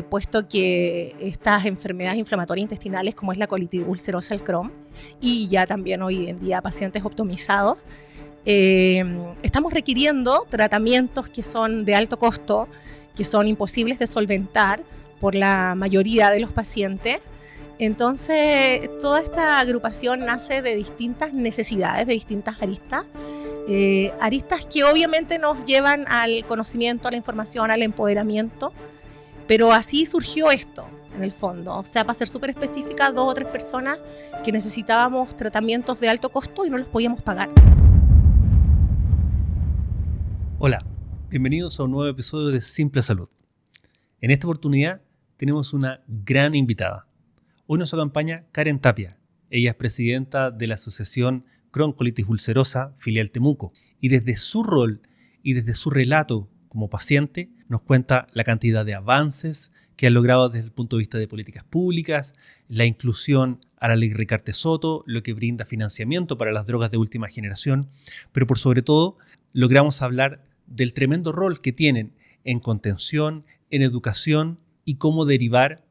puesto que estas enfermedades inflamatorias intestinales como es la colitis ulcerosa, el Crohn, y ya también hoy en día pacientes optomizados, estamos requiriendo tratamientos que son de alto costo, que son imposibles de solventar por la mayoría de los pacientes. Entonces, toda esta agrupación nace de distintas necesidades, de distintas aristas, aristas que obviamente nos llevan al conocimiento, a la información, al empoderamiento, pero así surgió esto, en el fondo. O sea, para ser súper específica, 2 o 3 personas que necesitábamos tratamientos de alto costo y no los podíamos pagar. Hola, bienvenidos a un nuevo episodio de Simple Salud. En esta oportunidad tenemos una gran invitada. Hoy nos acompaña Karen Tapia. Ella es presidenta de la Asociación Crohn Colitis Ulcerosa, filial Temuco. Y desde su rol y desde su relato como paciente, nos cuenta la cantidad de avances que han logrado desde el punto de vista de políticas públicas, la inclusión a la ley Ricarte-Soto, lo que brinda financiamiento para las drogas de última generación, pero por sobre todo logramos hablar del tremendo rol que tienen en contención, en educación y cómo derivar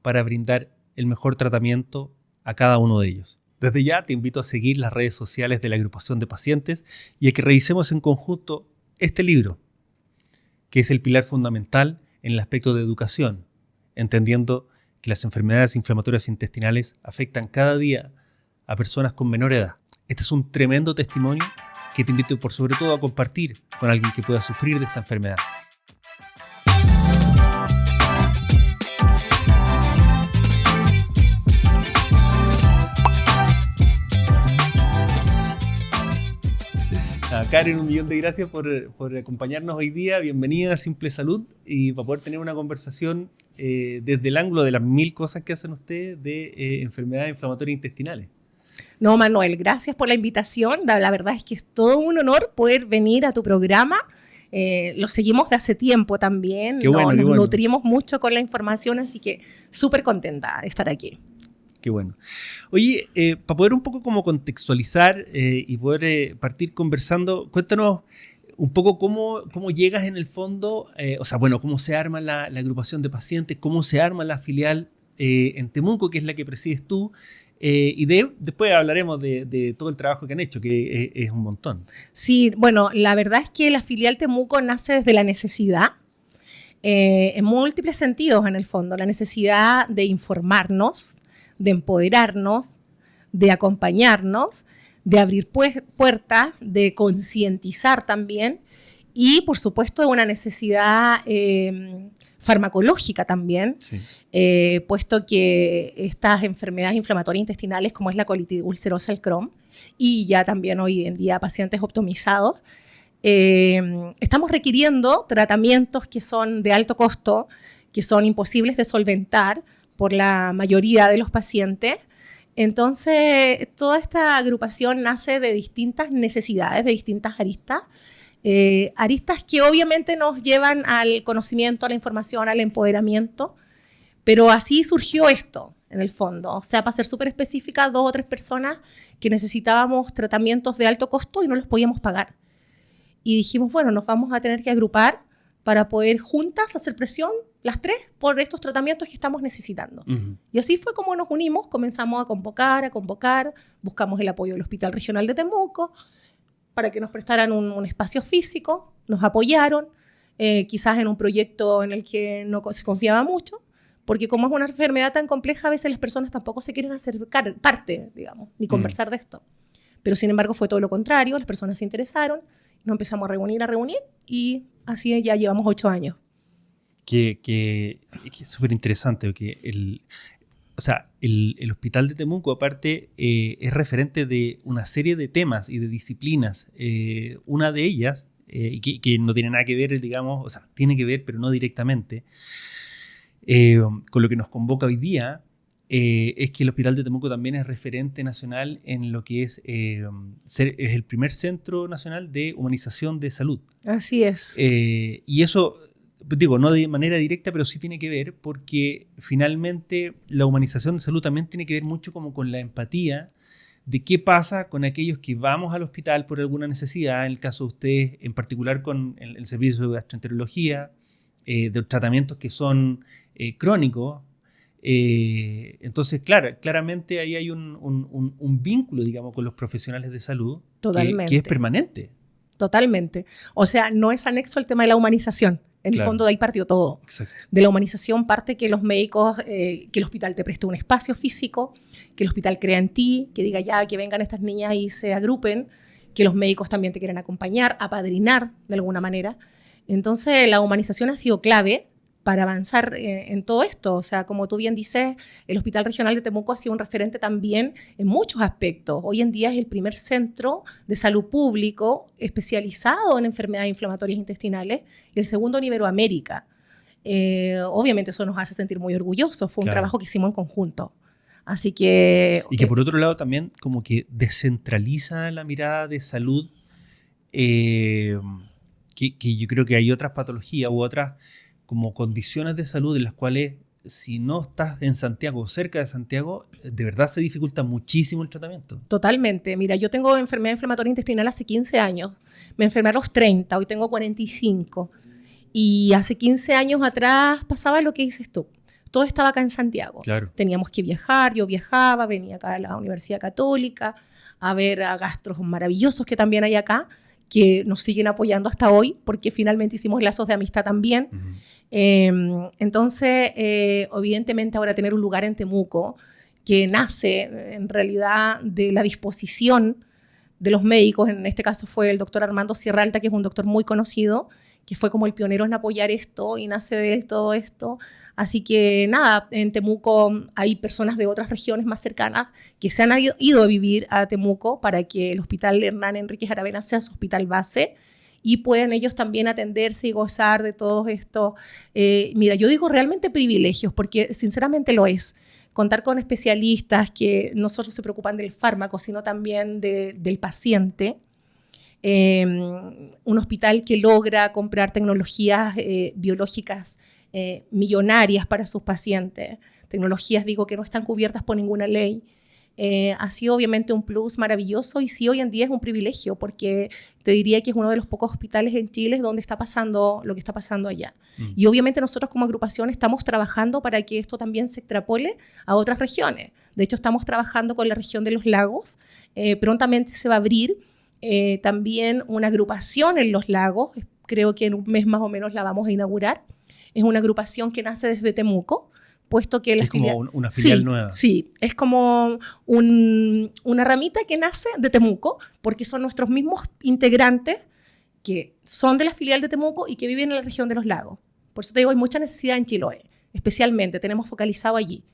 para brindar el mejor tratamiento a cada uno de ellos. Desde ya te invito a seguir las redes sociales de la agrupación de pacientes y a que revisemos en conjunto este libro, que es el pilar fundamental en el aspecto de educación, entendiendo que las enfermedades inflamatorias intestinales afectan cada día a personas con menor edad. Este es un tremendo testimonio que te invito por sobre todo a compartir con alguien que pueda sufrir de esta enfermedad. Karen, 1.000.000 de gracias por acompañarnos hoy día. Bienvenida a Simple Salud y para poder tener una conversación desde el ángulo de las 1000 cosas que hacen ustedes de enfermedades inflamatorias intestinales. No, Manuel, gracias por la invitación. La verdad es que es todo un honor poder venir a tu programa. Lo seguimos de hace tiempo también. Qué bueno, nos nutrimos mucho con la información, así que súper contenta de estar aquí. Qué bueno. Oye, para poder un poco como contextualizar y poder partir conversando, cuéntanos un poco cómo llegas en el fondo, cómo se arma la agrupación de pacientes, cómo se arma la filial en Temuco, que es la que presides tú, y después hablaremos de todo el trabajo que han hecho, que es un montón. Sí, bueno, la verdad es que la filial Temuco nace desde la necesidad, en múltiples sentidos en el fondo, la necesidad de informarnos, de empoderarnos, de acompañarnos, de abrir puertas, de concientizar también y, por supuesto, de una necesidad farmacológica también, sí. Puesto que estas enfermedades inflamatorias intestinales como es la colitis ulcerosa, el Crohn, y ya también hoy en día pacientes optomizados, estamos requiriendo tratamientos que son de alto costo, que son imposibles de solventar por la mayoría de los pacientes. Entonces, toda esta agrupación nace de distintas necesidades, de distintas aristas, aristas que obviamente nos llevan al conocimiento, a la información, al empoderamiento, pero así surgió esto, en el fondo. O sea, para ser súper específica, 2 o 3 personas que necesitábamos tratamientos de alto costo y no los podíamos pagar. Y dijimos, bueno, nos vamos a tener que agrupar para poder juntas hacer presión, las 3, por estos tratamientos que estamos necesitando. Uh-huh. Y así fue como nos unimos, comenzamos a convocar, buscamos el apoyo del Hospital Regional de Temuco para que nos prestaran un espacio físico, nos apoyaron, quizás en un proyecto en el que no se confiaba mucho, porque como es una enfermedad tan compleja, a veces las personas tampoco se quieren hacer parte, digamos, ni conversar de esto. Pero sin embargo fue todo lo contrario, las personas se interesaron, nos empezamos a reunir y así ya llevamos 8 años. Que es súper interesante, porque el Hospital de Temuco, aparte, es referente de una serie de temas y de disciplinas. Una de ellas, que no tiene nada que ver, digamos, o sea, tiene que ver, pero no directamente, con lo que nos convoca hoy día, es que el Hospital de Temuco también es referente nacional en lo que es el primer centro nacional de humanización de salud. Así es. Y eso, digo, no de manera directa, pero sí tiene que ver porque finalmente la humanización de salud también tiene que ver mucho como con la empatía de qué pasa con aquellos que vamos al hospital por alguna necesidad, en el caso de ustedes, en particular con el servicio de gastroenterología, de tratamientos que son crónicos. Entonces, claro, claramente ahí hay un vínculo, digamos, con los profesionales de salud que es permanente. Totalmente. O sea, no es anexo al tema de la humanización. En el fondo de ahí partió todo. Exacto. De la humanización parte que los médicos, que el hospital te preste un espacio físico, que el hospital crea en ti, que diga ya que vengan estas niñas y se agrupen, que los médicos también te quieren acompañar, apadrinar de alguna manera. Entonces, la humanización ha sido clave para avanzar en todo esto. O sea, como tú bien dices, el Hospital Regional de Temuco ha sido un referente también en muchos aspectos. Hoy en día es el primer centro de salud público especializado en enfermedades inflamatorias intestinales y el segundo en Iberoamérica. Obviamente eso nos hace sentir muy orgullosos. Fue un trabajo que hicimos en conjunto. Así que... Y que por otro lado también como que descentraliza la mirada de salud, que yo creo que hay otras patologías u otras como condiciones de salud en las cuales si no estás en Santiago o cerca de Santiago, de verdad se dificulta muchísimo el tratamiento. Totalmente. Mira, yo tengo enfermedad inflamatoria intestinal hace 15 años. Me enfermé a los 30, hoy tengo 45. Y hace 15 años atrás pasaba lo que dices tú. Todo estaba acá en Santiago. Claro. Teníamos que viajar, yo viajaba, venía acá a la Universidad Católica a ver a gastros maravillosos que también hay acá, que nos siguen apoyando hasta hoy, porque finalmente hicimos lazos de amistad también. Entonces, evidentemente ahora tener un lugar en Temuco que nace en realidad de la disposición de los médicos, en este caso fue el doctor Armando Sierra Alta, que es un doctor muy conocido, que fue como el pionero en apoyar esto y nace de él todo esto. Así que nada, en Temuco hay personas de otras regiones más cercanas que se han ido a vivir a Temuco para que el Hospital Hernán Enríquez Aravena sea su hospital base y puedan ellos también atenderse y gozar de todo esto. Mira, yo digo realmente privilegios, porque sinceramente lo es. Contar con especialistas que no solo se preocupan del fármaco, sino también del paciente. Un hospital que logra comprar tecnologías biológicas millonarias para sus pacientes, tecnologías, digo, que no están cubiertas por ninguna ley. Ha sido obviamente un plus maravilloso y sí, hoy en día es un privilegio, porque te diría que es uno de los pocos hospitales en Chile donde está pasando lo que está pasando allá. Y obviamente nosotros como agrupación estamos trabajando para que esto también se extrapole a otras regiones. De hecho, estamos trabajando con la región de los lagos. Prontamente se va a abrir también una agrupación en los lagos. Creo que en un mes más o menos la vamos a inaugurar. Es una agrupación que nace desde Temuco, puesto que es como una filial nueva. Sí, es como una ramita que nace de Temuco, porque son nuestros mismos integrantes que son de la filial de Temuco y que viven en la región de los lagos. Por eso te digo, hay mucha necesidad en Chiloé, especialmente, tenemos focalizado allí.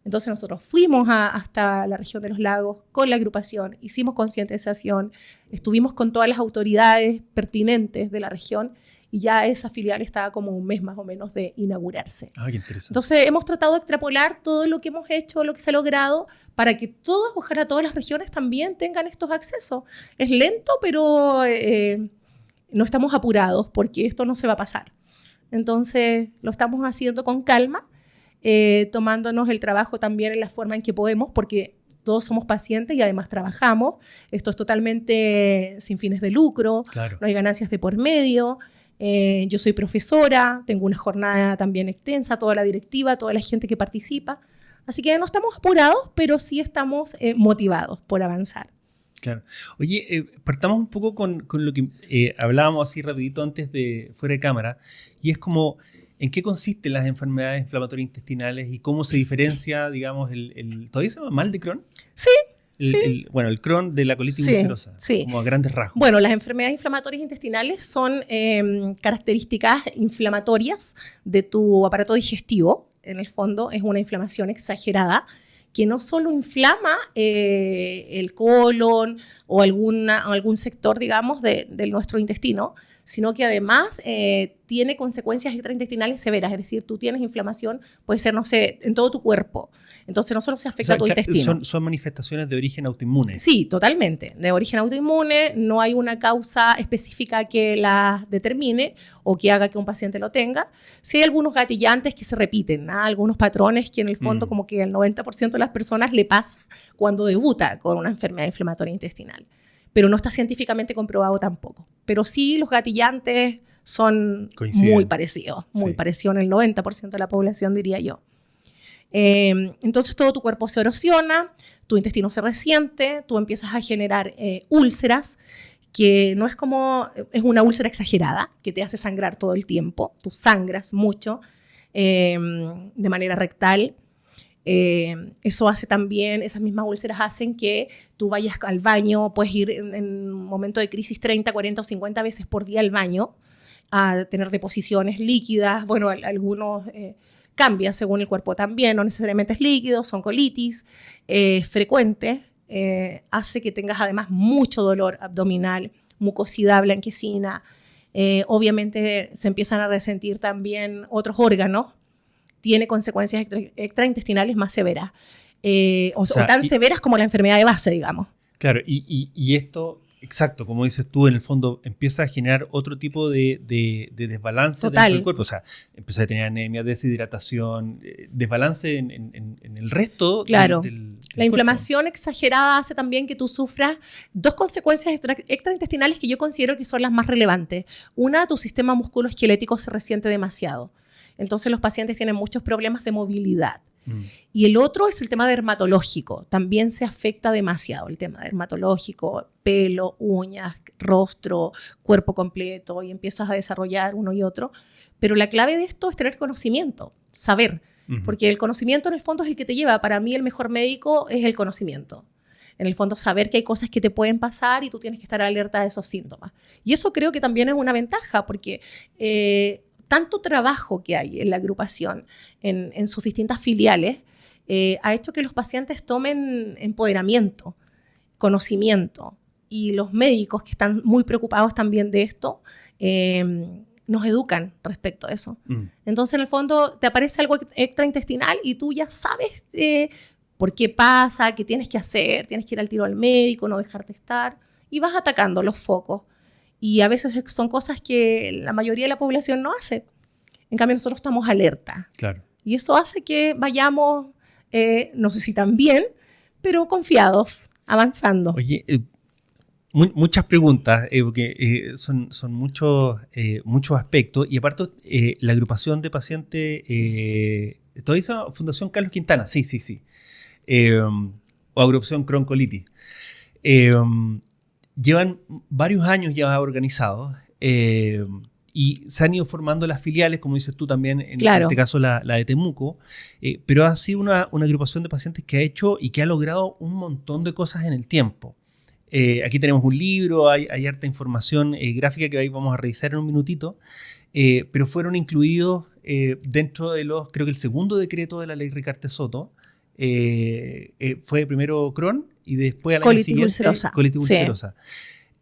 Entonces nosotros fuimos hasta la región de los lagos con la agrupación, hicimos concientización, estuvimos con todas las autoridades pertinentes de la región y ya esa filial estaba como un mes más o menos de inaugurarse. Ah, qué interesante. Entonces hemos tratado de extrapolar todo lo que hemos hecho, lo que se ha logrado, para que todas, ojalá todas las regiones también tengan estos accesos. Es lento, pero no estamos apurados porque esto no se va a pasar. Entonces lo estamos haciendo con calma, tomándonos el trabajo también en la forma en que podemos, porque todos somos pacientes y además trabajamos. Esto es totalmente sin fines de lucro, claro. No hay ganancias de por medio. Yo soy profesora, tengo una jornada también extensa, toda la directiva, toda la gente que participa. Así que no estamos apurados, pero sí estamos motivados por avanzar. Claro. Oye, partamos un poco con lo que hablábamos así rapidito antes de fuera de cámara, y es como, ¿en qué consisten las enfermedades inflamatorias intestinales y cómo se diferencia, digamos, ¿todavía se llama mal de Crohn? Sí. El Crohn de la colitis ulcerosa, como a grandes rasgos. Bueno, las enfermedades inflamatorias intestinales son características inflamatorias de tu aparato digestivo. En el fondo es una inflamación exagerada que no solo inflama el colon o algún sector, digamos, de nuestro intestino, sino que además tiene consecuencias extraintestinales severas. Es decir, tú tienes inflamación, puede ser, no sé, en todo tu cuerpo. Entonces no solo se afecta a tu intestino. Son manifestaciones de origen autoinmune. Sí, totalmente. De origen autoinmune, no hay una causa específica que la determine o que haga que un paciente lo tenga. Sí hay algunos gatillantes que se repiten, ¿no? Algunos patrones que en el fondo como que el 90% de las personas le pasa cuando debuta con una enfermedad inflamatoria intestinal. Pero no está científicamente comprobado tampoco. Pero sí los gatillantes son muy parecidos en el 90% de la población, diría yo. Entonces todo tu cuerpo se erosiona, tu intestino se resiente, tú empiezas a generar úlceras, que no es como, es una úlcera exagerada, que te hace sangrar todo el tiempo, tú sangras mucho de manera rectal. Eso hace también, esas mismas úlceras hacen que tú vayas al baño, puedes ir en un momento de crisis 30, 40 o 50 veces por día al baño, a tener deposiciones líquidas, bueno, algunos cambian según el cuerpo también, no necesariamente es líquido, son colitis frecuentes, hace que tengas además mucho dolor abdominal, mucosidad blanquecina, obviamente se empiezan a resentir también otros órganos, tiene consecuencias extraintestinales más severas, o tan severas como la enfermedad de base, digamos. Claro, y esto, exacto, como dices tú, en el fondo empieza a generar otro tipo de desbalance dentro del cuerpo. O sea, empieza a tener anemia, deshidratación, desbalance en el resto del la inflamación exagerada hace también que tú sufras dos consecuencias extraintestinales que yo considero que son las más relevantes. Una, tu sistema musculoesquelético se resiente demasiado. Entonces los pacientes tienen muchos problemas de movilidad. Y el otro es el tema dermatológico. También se afecta demasiado el tema dermatológico, pelo, uñas, rostro, cuerpo completo, y empiezas a desarrollar uno y otro. Pero la clave de esto es tener conocimiento, saber. Porque el conocimiento en el fondo es el que te lleva. Para mí el mejor médico es el conocimiento. En el fondo saber que hay cosas que te pueden pasar y tú tienes que estar alerta de esos síntomas. Y eso creo que también es una ventaja porque tanto trabajo que hay en la agrupación, en sus distintas filiales, ha hecho que los pacientes tomen empoderamiento, conocimiento. Y los médicos que están muy preocupados también de esto, nos educan respecto a eso. Entonces, en el fondo, te aparece algo extraintestinal y tú ya sabes por qué pasa, qué tienes que hacer, tienes que ir al tiro al médico, no dejarte estar, y vas atacando los focos. Y a veces son cosas que la mayoría de la población no hace. En cambio, nosotros estamos alerta. Claro. Y eso hace que vayamos, no sé si tan bien, pero confiados, avanzando. Oye, muchas preguntas, porque son muchos aspectos. Y aparte, la agrupación de pacientes, ¿todavía dice Fundación Carlos Quintana? Sí. O agrupación Crohn-colitis. Llevan varios años ya organizados y se han ido formando las filiales, como dices tú también, en este caso la de Temuco, pero ha sido una agrupación de pacientes que ha hecho y que ha logrado un montón de cosas en el tiempo. Aquí tenemos un libro, hay harta información gráfica que ahí vamos a revisar en un minutito, pero fueron incluidos dentro de creo que el segundo decreto de la ley Ricarte-Soto, fue primero Crohn y después al año siguiente colitis ulcerosa.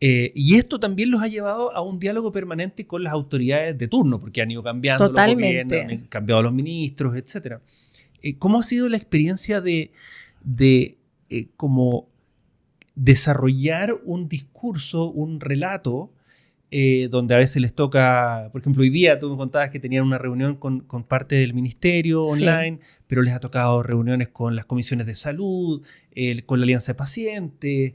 Y esto también los ha llevado a un diálogo permanente con las autoridades de turno, porque han ido cambiando los gobiernos, han cambiado los ministros, etc. ¿Cómo ha sido la experiencia de como desarrollar un discurso, un relato, donde a veces les toca, por ejemplo, hoy día tú me contabas que tenían una reunión con parte del ministerio online, pero les ha tocado reuniones con las comisiones de salud, con la alianza de pacientes,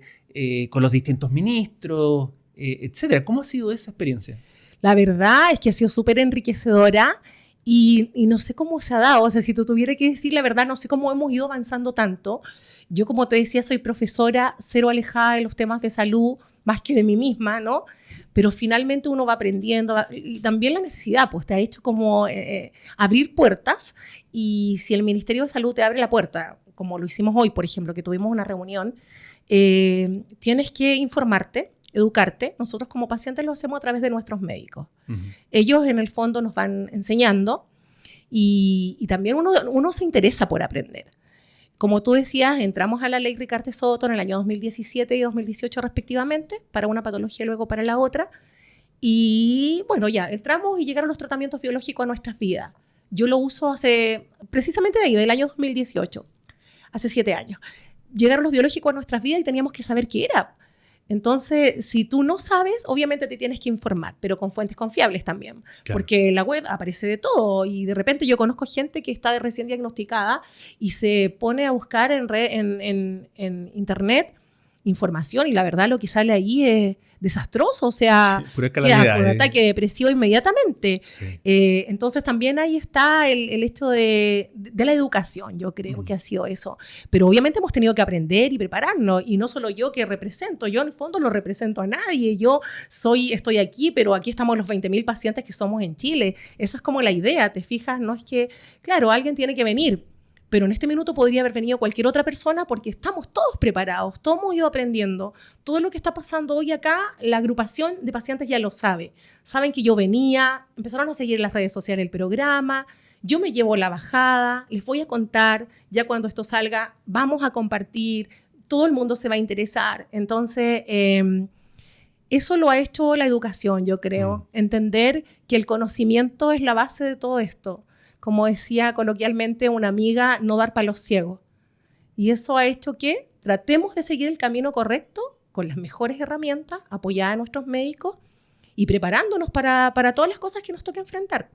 con los distintos ministros, etcétera? ¿Cómo ha sido esa experiencia? La verdad es que ha sido súper enriquecedora y no sé cómo se ha dado. O sea, si tú tuviera que decir la verdad, no sé cómo hemos ido avanzando tanto. Yo, como te decía, soy profesora, cero alejada de los temas de salud, más que de mí misma, ¿no? Pero finalmente uno va aprendiendo, y también la necesidad, pues te ha hecho como abrir puertas, y si el Ministerio de Salud te abre la puerta, como lo hicimos hoy, por ejemplo, que tuvimos una reunión, tienes que informarte, educarte. Nosotros como pacientes lo hacemos a través de nuestros médicos. Ellos en el fondo nos van enseñando y también uno se interesa por aprender. Como tú decías, entramos a la ley Ricarte-Soto en el año 2017 y 2018 respectivamente, para una patología y luego para la otra. Y bueno, ya entramos y llegaron los tratamientos biológicos a nuestras vidas. Yo lo uso precisamente de ahí, del año 2018, hace 7 años. Llegaron los biológicos a nuestras vidas y teníamos que saber qué era. Entonces, si tú no sabes, obviamente te tienes que informar, pero con fuentes confiables también. Claro. Porque en la web aparece de todo y de repente yo conozco gente que está recién diagnosticada y se pone a buscar en internet información y la verdad lo que sale ahí es desastroso, o sea, pura queda con un ataque depresivo inmediatamente. Sí. Entonces también ahí está el hecho de la educación, yo creo que ha sido eso. Pero obviamente hemos tenido que aprender y prepararnos, y no solo yo que represento, yo en el fondo no represento a nadie, estoy aquí, pero aquí estamos los 20.000 pacientes que somos en Chile. Esa es como la idea, ¿te fijas? No es que, claro, alguien tiene que venir, pero en este minuto podría haber venido cualquier otra persona porque estamos todos preparados, todos hemos ido aprendiendo. Todo lo que está pasando hoy acá, la agrupación de pacientes ya lo sabe. Saben que yo venía, empezaron a seguir en las redes sociales el programa, yo me llevo la bajada, les voy a contar, ya cuando esto salga, vamos a compartir, todo el mundo se va a interesar. Entonces, eso lo ha hecho la educación, yo creo. Entender que el conocimiento es la base de todo esto. Como decía coloquialmente una amiga, no dar palos ciegos. Y eso ha hecho que tratemos de seguir el camino correcto con las mejores herramientas, apoyadas a nuestros médicos y preparándonos para todas las cosas que nos toca enfrentar.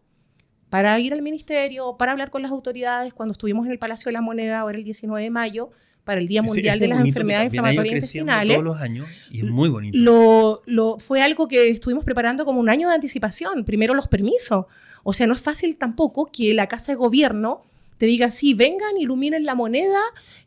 Para ir al ministerio, para hablar con las autoridades. Cuando estuvimos en el Palacio de la Moneda, ahora el 19 de mayo, para el Día Mundial de las Enfermedades Inflamatorias Intestinales. Todos los años y es muy bonito. Fue algo que estuvimos preparando como un año de anticipación. Primero los permisos. O sea, no es fácil tampoco que la Casa de Gobierno te diga, sí, vengan, iluminen la moneda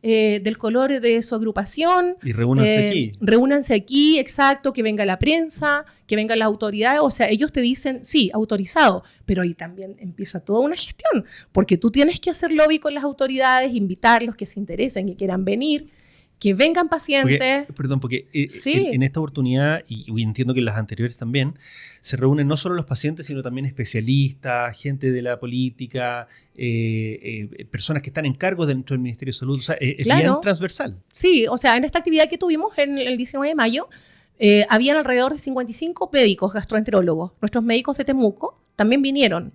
del color de su agrupación. Y reúnanse aquí. Reúnanse aquí, exacto, que venga la prensa, que vengan las autoridades. O sea, ellos te dicen, sí, autorizado, pero ahí también empieza toda una gestión, porque tú tienes que hacer lobby con las autoridades, invitarlos que se interesen, que quieran venir, que vengan pacientes. Porque sí. en esta oportunidad, y entiendo que en las anteriores también, se reúnen no solo los pacientes, sino también especialistas, gente de la política, personas que están en cargo dentro del Ministerio de Salud. O sea, es bien transversal. Sí, o sea, en esta actividad que tuvimos en el 19 de mayo, habían alrededor de 55 médicos gastroenterólogos. Nuestros médicos de Temuco también vinieron.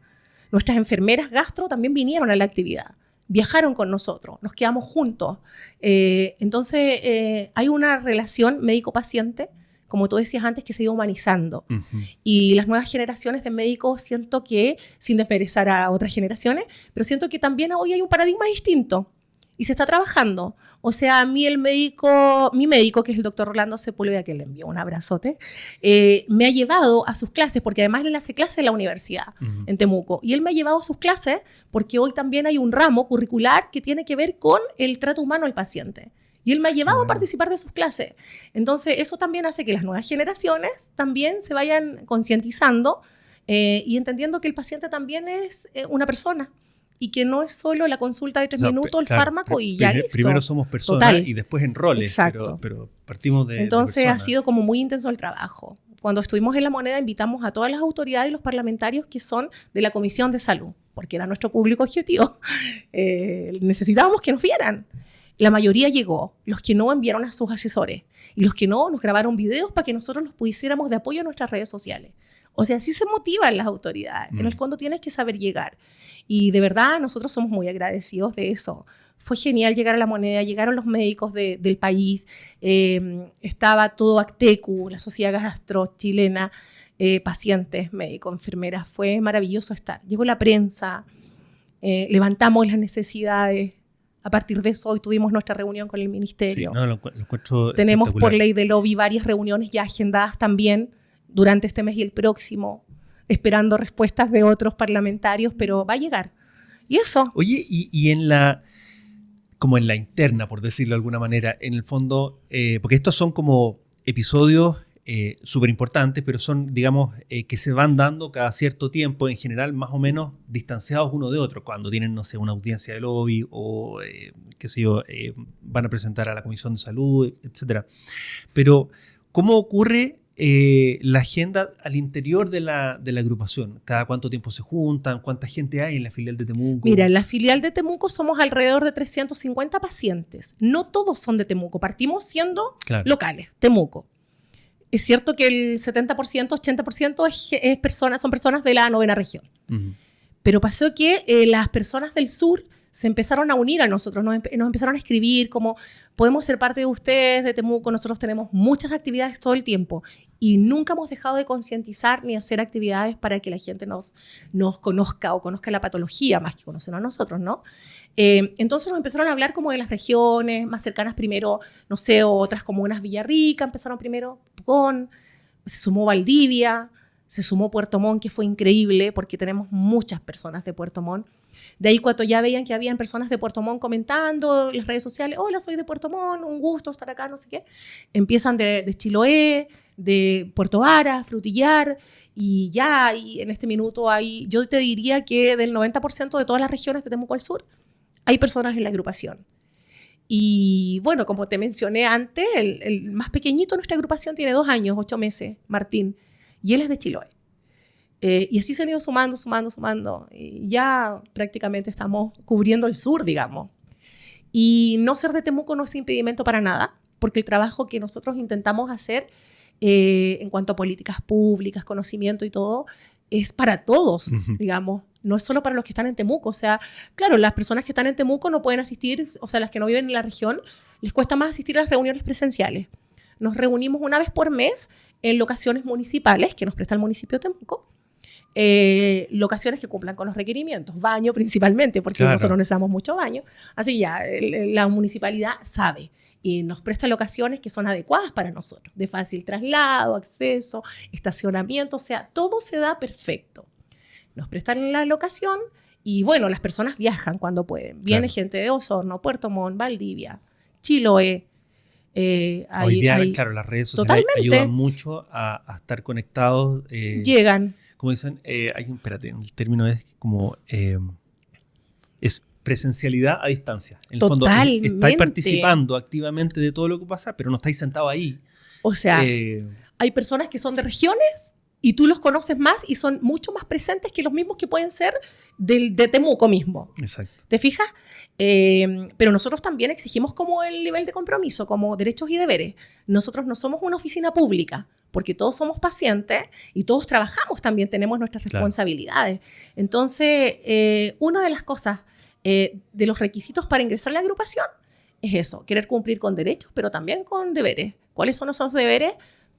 Nuestras enfermeras gastro también vinieron a la actividad. Viajaron con nosotros, nos quedamos juntos. Entonces, hay una relación médico-paciente, como tú decías antes, que se ha ido humanizando. Uh-huh. Y las nuevas generaciones de médicos, siento que, sin desmerecer a otras generaciones, pero siento que también hoy hay un paradigma distinto y se está trabajando. O sea, a mí mi médico, que es el doctor Rolando Sepúlveda, que le envió un abrazote, me ha llevado a sus clases, porque además él hace clases en la universidad, en Temuco, y él me ha llevado a sus clases porque hoy también hay un ramo curricular que tiene que ver con el trato humano al paciente. Y él me ha llevado a participar de sus clases. Entonces, eso también hace que las nuevas generaciones también se vayan concientizando y entendiendo que el paciente también es una persona. Y que no es solo la consulta de 3 minutos, el fármaco y ya listo. Primero somos personas. Total. Y después en roles, pero partimos de Entonces ha sido como muy intenso el trabajo. Cuando estuvimos en La Moneda invitamos a todas las autoridades y los parlamentarios que son de la Comisión de Salud, porque era nuestro público objetivo. Necesitábamos que nos vieran. La mayoría llegó, los que no enviaron a sus asesores y los que no nos grabaron videos para que nosotros los pusiéramos de apoyo en nuestras redes sociales. O sea, así se motivan las autoridades. En el fondo tienes que saber llegar. Y de verdad nosotros somos muy agradecidos de eso. Fue genial llegar a La Moneda, llegaron los médicos del país, estaba todo Actecu, la Sociedad Gastro Chilena, pacientes, médicos, enfermeras. Fue maravilloso estar. Llegó la prensa, levantamos las necesidades. A partir de eso, hoy tuvimos nuestra reunión con el ministerio. Sí, no, lo encuentro Tenemos por ley de lobby varias reuniones ya agendadas también durante este mes y el próximo, esperando respuestas de otros parlamentarios, pero va a llegar. Y eso. Oye, y como en la interna, por decirlo de alguna manera, en el fondo, porque estos son como episodios súper importantes, pero son, digamos, que se van dando cada cierto tiempo, en general, más o menos distanciados uno de otro, cuando tienen, no sé, una audiencia de lobby o, qué sé yo, van a presentar a la Comisión de Salud, etc. Pero, ¿cómo ocurre la agenda al interior de la agrupación? ¿Cada cuánto tiempo se juntan? ¿Cuánta gente hay en la filial de Temuco? Mira, en la filial de Temuco somos alrededor de 350 pacientes. No todos son de Temuco. Partimos siendo locales, Temuco. Es cierto que el 70%, 80% son personas de la 9ª región. Uh-huh. Pero pasó que las personas del sur se empezaron a unir a nosotros, nos empezaron a escribir como podemos ser parte de ustedes, de Temuco, nosotros tenemos muchas actividades todo el tiempo y nunca hemos dejado de concientizar ni hacer actividades para que la gente nos conozca o conozca la patología más que conocernos a nosotros, ¿no? Entonces nos empezaron a hablar como de las regiones más cercanas primero, no sé, otras comunas Villarrica, empezaron primero se sumó Valdivia, se sumó Puerto Montt, que fue increíble porque tenemos muchas personas de Puerto Montt. De ahí cuando ya veían que habían personas de Puerto Montt comentando en las redes sociales, hola, soy de Puerto Montt, un gusto estar acá, no sé qué. Empiezan de Chiloé, de Puerto Vara, Frutillar, y en este minuto yo te diría que del 90% de todas las regiones de Temuco al Sur hay personas en la agrupación. Y bueno, como te mencioné antes, el más pequeñito de nuestra agrupación tiene 2 años, 8 meses, Martín, y él es de Chiloé. Y así se han ido sumando, y ya prácticamente estamos cubriendo el sur, digamos. Y no ser de Temuco no es impedimento para nada, porque el trabajo que nosotros intentamos hacer en cuanto a políticas públicas, conocimiento y todo, es para todos, digamos. No es solo para los que están en Temuco. O sea, claro, las personas que están en Temuco no pueden asistir, o sea, las que no viven en la región, les cuesta más asistir a las reuniones presenciales. Nos reunimos una vez por mes en locaciones municipales que nos presta el municipio de Temuco. Locaciones que cumplan con los requerimientos, baño principalmente, porque nosotros necesitamos mucho baño. Así ya, la municipalidad sabe y nos presta locaciones que son adecuadas para nosotros, de fácil traslado, acceso, estacionamiento, o sea, todo se da perfecto. Nos prestan la locación y bueno, las personas viajan cuando pueden. Viene gente de Osorno, Puerto Montt, Valdivia, Chiloé. Hoy día, claro, las redes sociales ayudan mucho a estar conectados. Llegan. Como dicen, espérate, el término es como, es presencialidad a distancia. En el fondo, estáis participando activamente de todo lo que pasa, pero no estáis sentados ahí. O sea, hay personas que son de regiones y tú los conoces más y son mucho más presentes que los mismos que pueden ser de Temuco mismo. Exacto. ¿Te fijas? Pero nosotros también exigimos como el nivel de compromiso, como derechos y deberes. Nosotros no somos una oficina pública, porque todos somos pacientes y todos trabajamos también, tenemos nuestras responsabilidades. Entonces, una de las cosas, de los requisitos para ingresar a la agrupación es eso, querer cumplir con derechos, pero también con deberes. ¿Cuáles son esos deberes?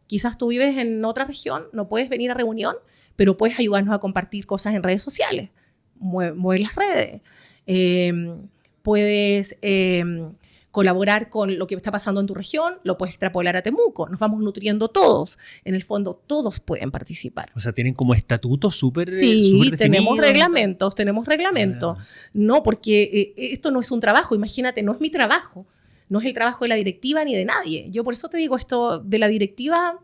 Quizás tú vives en otra región, no puedes venir a reunión, pero puedes ayudarnos a compartir cosas en redes sociales. Mueve las redes. Puedes colaborar con lo que está pasando en tu región, lo puedes extrapolar a Temuco. Nos vamos nutriendo todos. En el fondo, todos pueden participar. O sea, tienen como estatutos súper definidos. Sí, tenemos reglamentos. No, porque esto no es un trabajo. Imagínate, no es mi trabajo. No es el trabajo de la directiva ni de nadie. Yo por eso te digo esto de la directiva,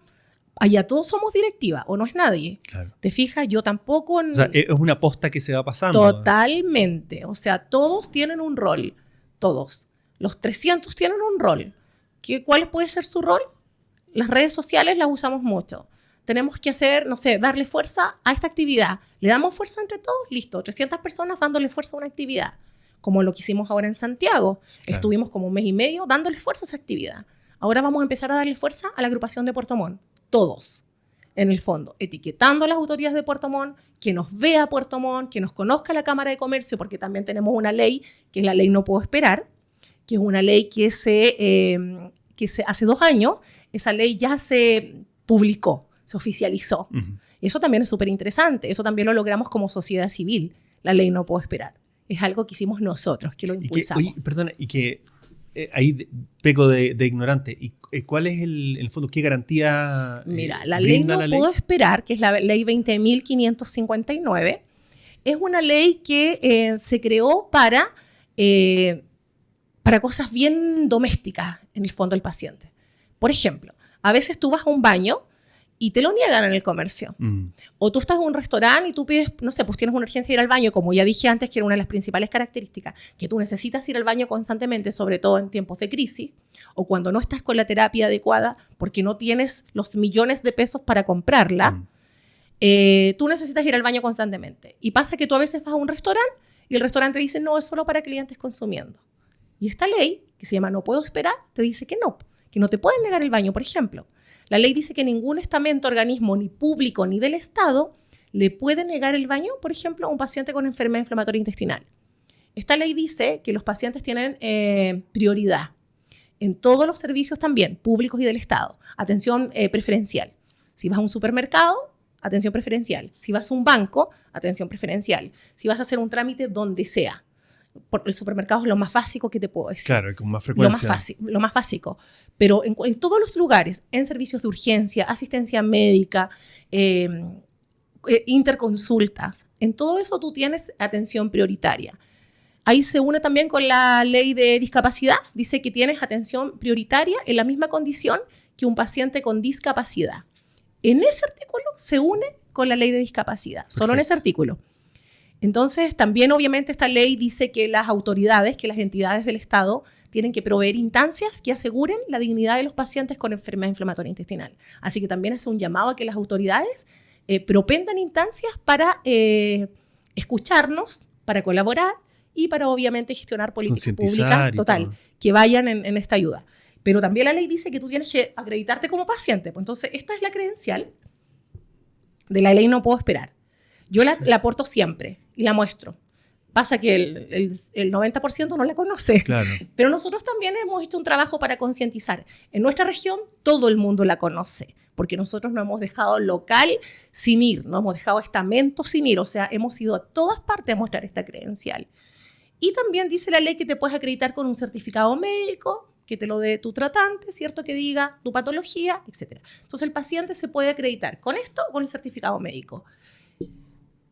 allá todos somos directiva, o no es nadie. Claro. ¿Te fijas? Yo tampoco... O sea, es una posta que se va pasando. Totalmente. O sea, todos tienen un rol. Todos. Los 300 tienen un rol. ¿Cuál puede ser su rol? Las redes sociales las usamos mucho. Tenemos que hacer, no sé, darle fuerza a esta actividad. ¿Le damos fuerza entre todos? Listo. 300 personas dándole fuerza a una actividad. Como lo que hicimos ahora en Santiago. Claro. Estuvimos como 1 mes y medio dándole fuerza a esa actividad. Ahora vamos a empezar a darle fuerza a la agrupación de Puerto Montt. Todos, en el fondo, etiquetando a las autoridades de Puerto Montt, que nos vea Puerto Montt, que nos conozca la Cámara de Comercio, porque también tenemos una ley, que es la ley No Puedo Esperar, que es una ley que hace 2 años, esa ley ya se publicó, se oficializó. Uh-huh. Eso también es súper interesante. Eso también lo logramos como sociedad civil, la ley No Puedo Esperar. Es algo que hicimos nosotros, que lo impulsamos. Y que ahí peco de ignorante. ¿Y cuál es el fondo? ¿Qué garantía Mira, la ley No Puedo Esperar, que es la ley 20.559, es una ley que se creó para cosas bien domésticas, en el fondo, del paciente. Por ejemplo, a veces tú vas a un baño y te lo niegan en el comercio. O tú estás en un restaurante y tú pides, no sé, pues tienes una urgencia de ir al baño, como ya dije antes, que era una de las principales características, que tú necesitas ir al baño constantemente, sobre todo en tiempos de crisis, o cuando no estás con la terapia adecuada porque no tienes los millones de pesos para comprarla, tú necesitas ir al baño constantemente. Y pasa que tú a veces vas a un restaurante y el restaurante dice, no, es solo para clientes consumiendo. Y esta ley, que se llama No Puedo Esperar, te dice que no te pueden negar el baño, por ejemplo. La ley dice que ningún estamento, organismo, ni público, ni del Estado, le puede negar el baño, por ejemplo, a un paciente con enfermedad inflamatoria intestinal. Esta ley dice que los pacientes tienen prioridad en todos los servicios también, públicos y del Estado. Atención preferencial. Si vas a un supermercado, atención preferencial. Si vas a un banco, atención preferencial. Si vas a hacer un trámite donde sea. Porque el supermercado es lo más básico que te puedo decir. Claro, con más frecuencia. Lo más básico. Pero en todos los lugares, en servicios de urgencia, asistencia médica, interconsultas, en todo eso tú tienes atención prioritaria. Ahí se une también con la ley de discapacidad. Dice que tienes atención prioritaria en la misma condición que un paciente con discapacidad. En ese artículo se une con la ley de discapacidad, solo en ese artículo. Entonces, también obviamente esta ley dice que las autoridades, que las entidades del Estado tienen que proveer instancias que aseguren la dignidad de los pacientes con enfermedad inflamatoria intestinal. Así que también hace un llamado a que las autoridades propendan instancias para escucharnos, para colaborar y para obviamente gestionar políticas públicas que vayan en esta ayuda. Pero también la ley dice que tú tienes que acreditarte como paciente. Pues entonces, esta es la credencial. De la ley no puedo esperar. Yo la aporto siempre y la muestro. Pasa que el 90% no la conoce. Claro. Pero nosotros también hemos hecho un trabajo para concientizar. En nuestra región todo el mundo la conoce, porque nosotros no hemos dejado local sin ir, no hemos dejado estamento sin ir. O sea, hemos ido a todas partes a mostrar esta credencial. Y también dice la ley que te puedes acreditar con un certificado médico, que te lo dé tu tratante, ¿cierto? Que diga tu patología, etc. Entonces, el paciente se puede acreditar con esto o con el certificado médico.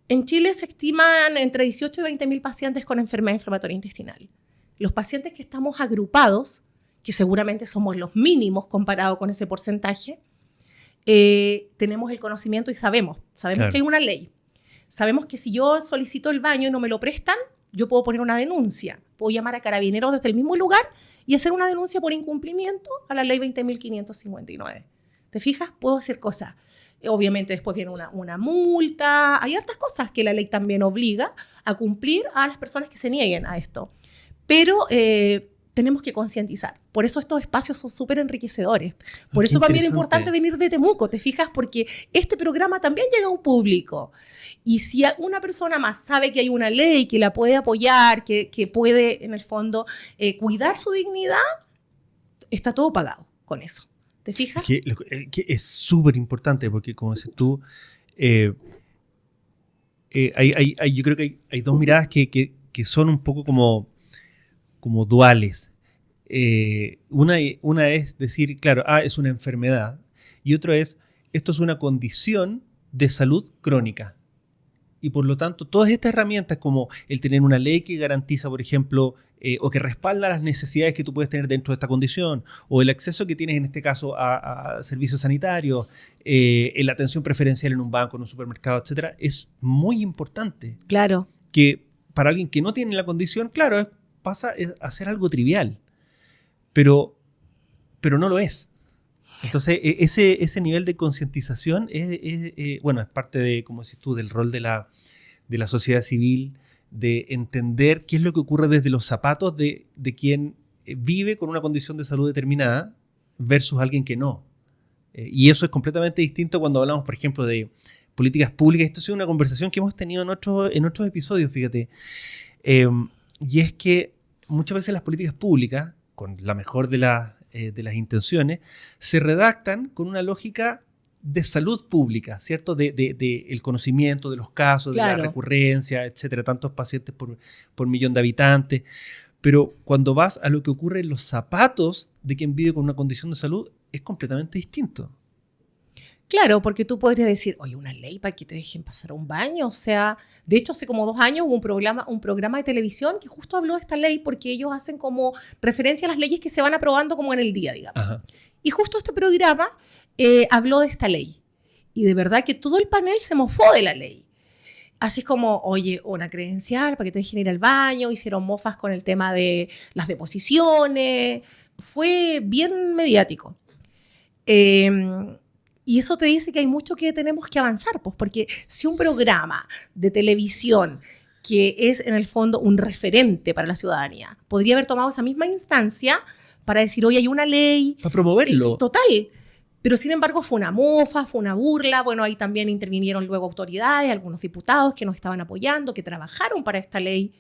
En Chile se estiman entre 18 y 20 mil pacientes con enfermedad inflamatoria intestinal. Los pacientes que estamos agrupados, que seguramente somos los mínimos comparado con ese porcentaje, tenemos el conocimiento y sabemos claro. que hay una ley. Sabemos que si yo solicito el baño y no me lo prestan, yo puedo poner una denuncia. Puedo llamar a Carabineros desde el mismo lugar y hacer una denuncia por incumplimiento a la ley 20.559. ¿Te fijas? Puedo hacer cosas. Obviamente después viene una multa. Hay hartas cosas que la ley también obliga a cumplir a las personas que se nieguen a esto. Pero tenemos que concientizar. Por eso estos espacios son súper enriquecedores. Por eso para mí es importante venir de Temuco, ¿te fijas? Porque este programa también llega a un público. Y si una persona más sabe que hay una ley que la puede apoyar, que puede, en el fondo, cuidar su dignidad, está todo pagado con eso. ¿Te fijas? Que es súper importante porque, como dices tú, yo creo que hay dos miradas que son un poco como duales. Una es decir, claro, es una enfermedad, y otra es, esto es una condición de salud crónica. Y por lo tanto, todas estas herramientas como el tener una ley que garantiza, por ejemplo, o que respalda las necesidades que tú puedes tener dentro de esta condición, o el acceso que tienes en este caso a servicios sanitarios, la atención preferencial en un banco, en un supermercado, etcétera, es muy importante. Claro. Que para alguien que no tiene la condición, claro, pasa a ser algo trivial, pero no lo es. Entonces, ese nivel de concientización es parte de, como decís tú, del rol de la sociedad civil, de entender qué es lo que ocurre desde los zapatos de quien vive con una condición de salud determinada versus alguien que no. Y eso es completamente distinto cuando hablamos, por ejemplo, de políticas públicas. Esto ha sido una conversación que hemos tenido en otros episodios, fíjate. Y es que muchas veces las políticas públicas, con la mejor de las intenciones, se redactan con una lógica de salud pública, ¿cierto? De el conocimiento de los casos, claro. de la recurrencia, etcétera, tantos pacientes por millón de habitantes. Pero cuando vas a lo que ocurre en los zapatos de quien vive con una condición de salud, es completamente distinto. Claro, porque tú podrías decir, oye, una ley para que te dejen pasar a un baño. O sea, de hecho, hace como 2 años hubo un programa de televisión que justo habló de esta ley porque ellos hacen como referencia a las leyes que se van aprobando como en el día, digamos. Ajá. Y justo este programa habló de esta ley. Y de verdad que todo el panel se mofó de la ley. Así como, oye, una credencial para que te dejen ir al baño. Hicieron mofas con el tema de las deposiciones. Fue bien mediático. Y eso te dice que hay mucho que tenemos que avanzar, pues, porque si un programa de televisión que es en el fondo un referente para la ciudadanía podría haber tomado esa misma instancia para decir, oye, hay una ley. Para promoverlo. Total. Pero sin embargo fue una mofa, fue una burla. Bueno, ahí también intervinieron luego autoridades, algunos diputados que nos estaban apoyando, que trabajaron para esta ley.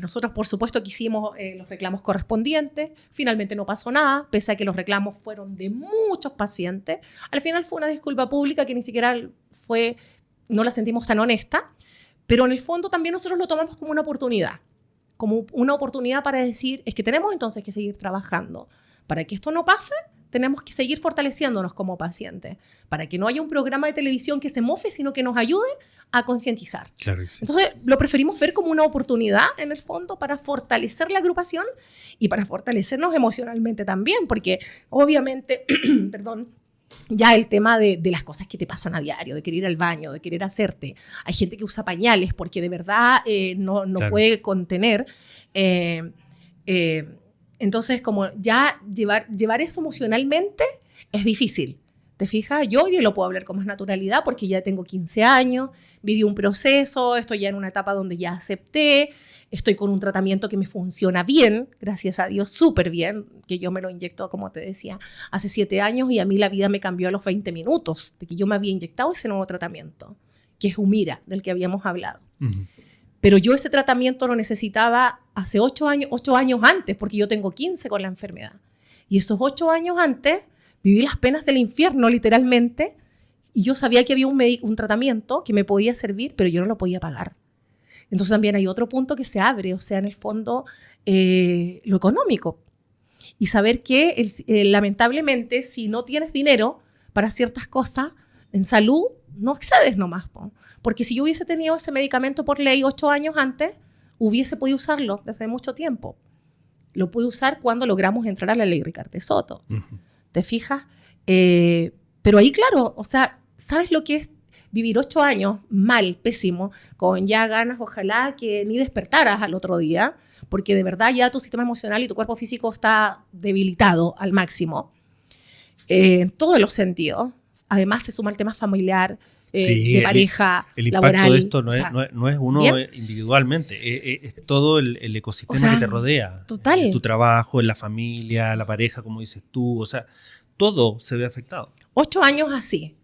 Nosotros, por supuesto, que hicimos los reclamos correspondientes. Finalmente no pasó nada, pese a que los reclamos fueron de muchos pacientes. Al final fue una disculpa pública que ni siquiera no la sentimos tan honesta, pero en el fondo también nosotros lo tomamos como una oportunidad para decir, es que tenemos entonces que seguir trabajando. Para que esto no pase, tenemos que seguir fortaleciéndonos como pacientes, para que no haya un programa de televisión que se mofe, sino que nos ayude a concientizar. Claro que sí. Entonces, lo preferimos ver como una oportunidad, en el fondo, para fortalecer la agrupación y para fortalecernos emocionalmente también, porque obviamente, perdón, ya el tema de las cosas que te pasan a diario, de querer ir al baño, de querer hacerte. Hay gente que usa pañales porque de verdad no claro. puede contener. Entonces, como ya llevar eso emocionalmente es difícil. ¿Te fijas? Yo hoy día lo puedo hablar con más naturalidad porque ya tengo 15 años, viví un proceso, estoy ya en una etapa donde ya acepté, estoy con un tratamiento que me funciona bien, gracias a Dios, súper bien, que yo me lo inyecto, como te decía, hace 7 años y a mí la vida me cambió a los 20 minutos de que yo me había inyectado ese nuevo tratamiento, que es Humira, del que habíamos hablado. Uh-huh. Pero yo ese tratamiento lo necesitaba hace 8 años antes, porque yo tengo 15 con la enfermedad. Y esos 8 años antes viví las penas del infierno, literalmente, y yo sabía que había un tratamiento que me podía servir, pero yo no lo podía pagar. Entonces también hay otro punto que se abre, o sea, en el fondo, lo económico. Y saber que, lamentablemente, si no tienes dinero para ciertas cosas, en salud, no excedes nomás, po. Porque si yo hubiese tenido ese medicamento por ley 8 años antes, hubiese podido usarlo desde mucho tiempo. Lo pude usar cuando logramos entrar a la ley Ricardo Soto. Uh-huh. ¿Te fijas? Pero ahí, claro, o sea, ¿sabes lo que es vivir 8 años mal, pésimo, con ya ganas, ojalá que ni despertaras al otro día, porque de verdad ya tu sistema emocional y tu cuerpo físico está debilitado al máximo, en todos los sentidos? Además se suma el tema familiar, de pareja, el impacto laboral. de esto no es uno bien individualmente, es todo el ecosistema que te rodea. Total. Tu trabajo, la familia, la pareja, como dices tú, o sea, todo se ve afectado. 8 años así,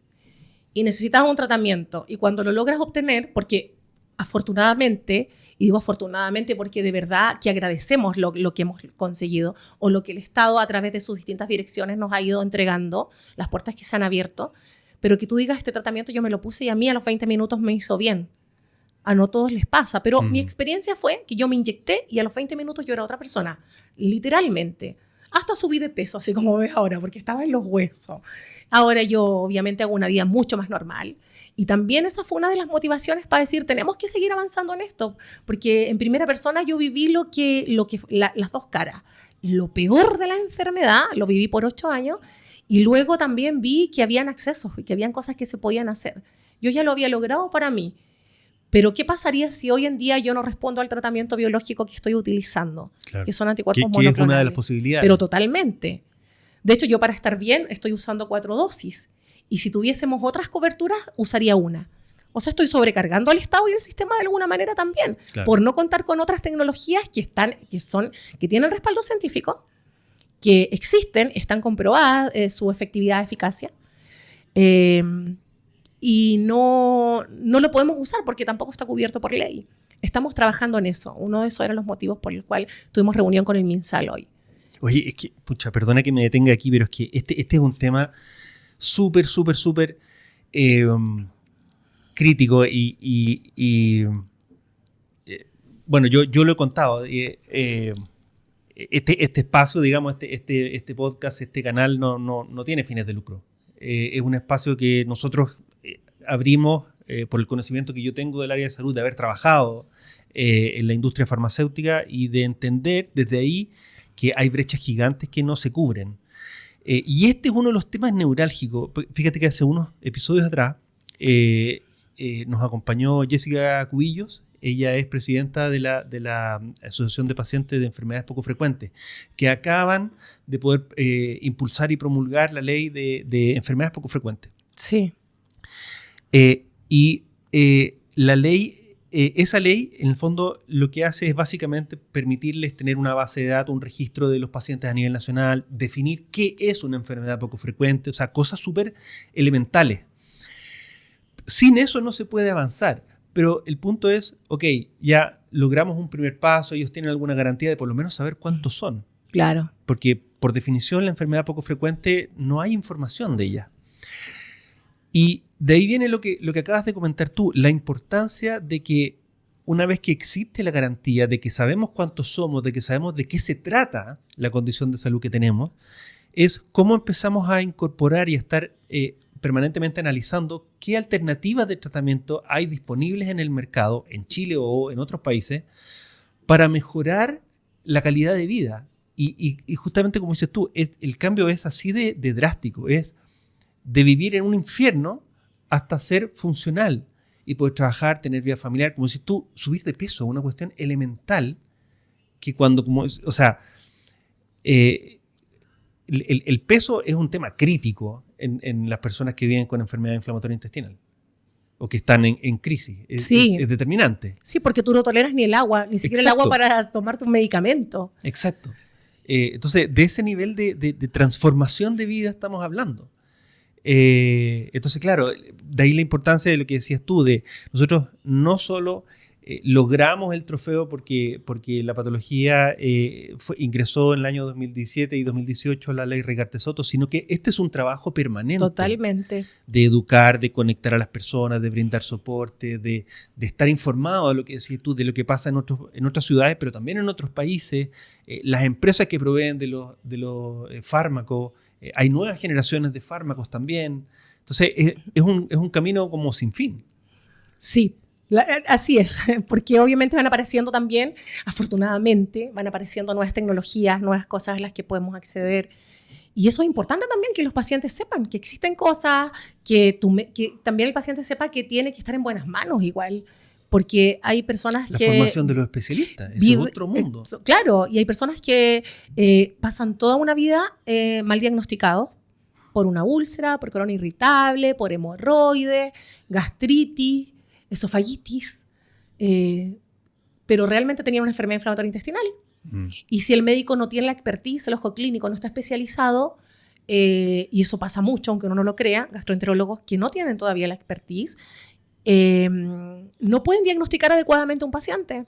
y necesitas un tratamiento, y cuando lo logras obtener, porque afortunadamente, y digo afortunadamente porque de verdad que agradecemos lo que hemos conseguido, o lo que el Estado a través de sus distintas direcciones nos ha ido entregando, las puertas que se han abierto, pero que tú digas, este tratamiento yo me lo puse y a mí a los 20 minutos me hizo bien. A no todos les pasa, pero mi experiencia fue que yo me inyecté y a los 20 minutos yo era otra persona, literalmente. Hasta subí de peso, así como ves ahora, porque estaba en los huesos. Ahora yo obviamente hago una vida mucho más normal. Y también esa fue una de las motivaciones para decir, tenemos que seguir avanzando en esto, porque en primera persona yo viví las dos caras. Lo peor de la enfermedad, lo viví por 8 años, y luego también vi que habían accesos y que habían cosas que se podían hacer. Yo ya lo había logrado para mí. Pero ¿qué pasaría si hoy en día yo no respondo al tratamiento biológico que estoy utilizando? Claro. Que son anticuerpos monoclonales. Que es una de las posibilidades. Pero totalmente. De hecho, yo para estar bien estoy usando 4 dosis. Y si tuviésemos otras coberturas, usaría una. O sea, estoy sobrecargando al Estado y el sistema de alguna manera también. Claro. Por no contar con otras tecnologías que tienen respaldo científico, que existen, están comprobadas su efectividad, eficacia. Y no lo podemos usar porque tampoco está cubierto por ley. Estamos trabajando en eso. Uno de esos eran los motivos por el cual tuvimos reunión con el MinSal hoy. Oye, es que, perdona que me detenga aquí, pero es que este es un tema súper crítico bueno, yo lo he contado. Este espacio, digamos, este podcast, este canal no tiene fines de lucro. Es un espacio que nosotros abrimos por el conocimiento que yo tengo del área de salud, de haber trabajado en la industria farmacéutica y de entender desde ahí que hay brechas gigantes que no se cubren. Y este es uno de los temas neurálgicos. Fíjate que hace unos episodios atrás nos acompañó Jessica Cubillos. Ella es presidenta de la Asociación de Pacientes de Enfermedades Poco Frecuentes, que acaban de poder impulsar y promulgar la ley de enfermedades poco frecuentes. Sí. La ley, esa ley, en el fondo, lo que hace es básicamente permitirles tener una base de datos, un registro de los pacientes a nivel nacional, definir qué es una enfermedad poco frecuente, o sea, cosas súper elementales. Sin eso no se puede avanzar. Pero el punto es, ok, ya logramos un primer paso, ellos tienen alguna garantía de por lo menos saber cuántos son. Claro. Porque por definición la enfermedad poco frecuente no hay información de ella. Y de ahí viene lo que acabas de comentar tú, la importancia de que una vez que existe la garantía de que sabemos cuántos somos, de que sabemos de qué se trata la condición de salud que tenemos, es cómo empezamos a incorporar y a estar permanentemente analizando qué alternativas de tratamiento hay disponibles en el mercado, en Chile o en otros países, para mejorar la calidad de vida. Y justamente como dices tú, el cambio es así de drástico, es de vivir en un infierno hasta ser funcional y poder trabajar, tener vida familiar, como dices tú, subir de peso, una cuestión elemental que el peso es un tema crítico en las personas que viven con enfermedad inflamatoria intestinal o que están en crisis. Sí. Es determinante. Sí, porque tú no toleras ni el agua, ni siquiera Exacto. el agua para tomar tu medicamento. Exacto. Entonces, de ese nivel de transformación de vida estamos hablando. Entonces, claro, de ahí la importancia de lo que decías tú, de nosotros no solo logramos el trofeo porque la patología ingresó en el año 2017 y 2018 a la ley Rigarte-Soto, sino que este es un trabajo permanente. Totalmente. De educar, de conectar a las personas, de brindar soporte, de estar informado de lo que decís tú, de lo que pasa en otras ciudades, pero también en otros países, las empresas que proveen de los fármacos, hay nuevas generaciones de fármacos también. Entonces, es un camino como sin fin. Sí. Así es, porque obviamente van apareciendo también, afortunadamente, van apareciendo nuevas tecnologías, nuevas cosas a las que podemos acceder. Y eso es importante también, que los pacientes sepan que existen cosas, que también el paciente sepa que tiene que estar en buenas manos igual, porque hay personas La que... La formación de los especialistas, es otro mundo. Claro, y hay personas que pasan toda una vida mal diagnosticados por una úlcera, por colon irritable, por hemorroides, gastritis, esofagitis, pero realmente tenía una enfermedad inflamatoria intestinal. Y si el médico no tiene la expertise, el ojo clínico no está especializado, y eso pasa mucho, aunque uno no lo crea, gastroenterólogos que no tienen todavía la expertise, no pueden diagnosticar adecuadamente a un paciente.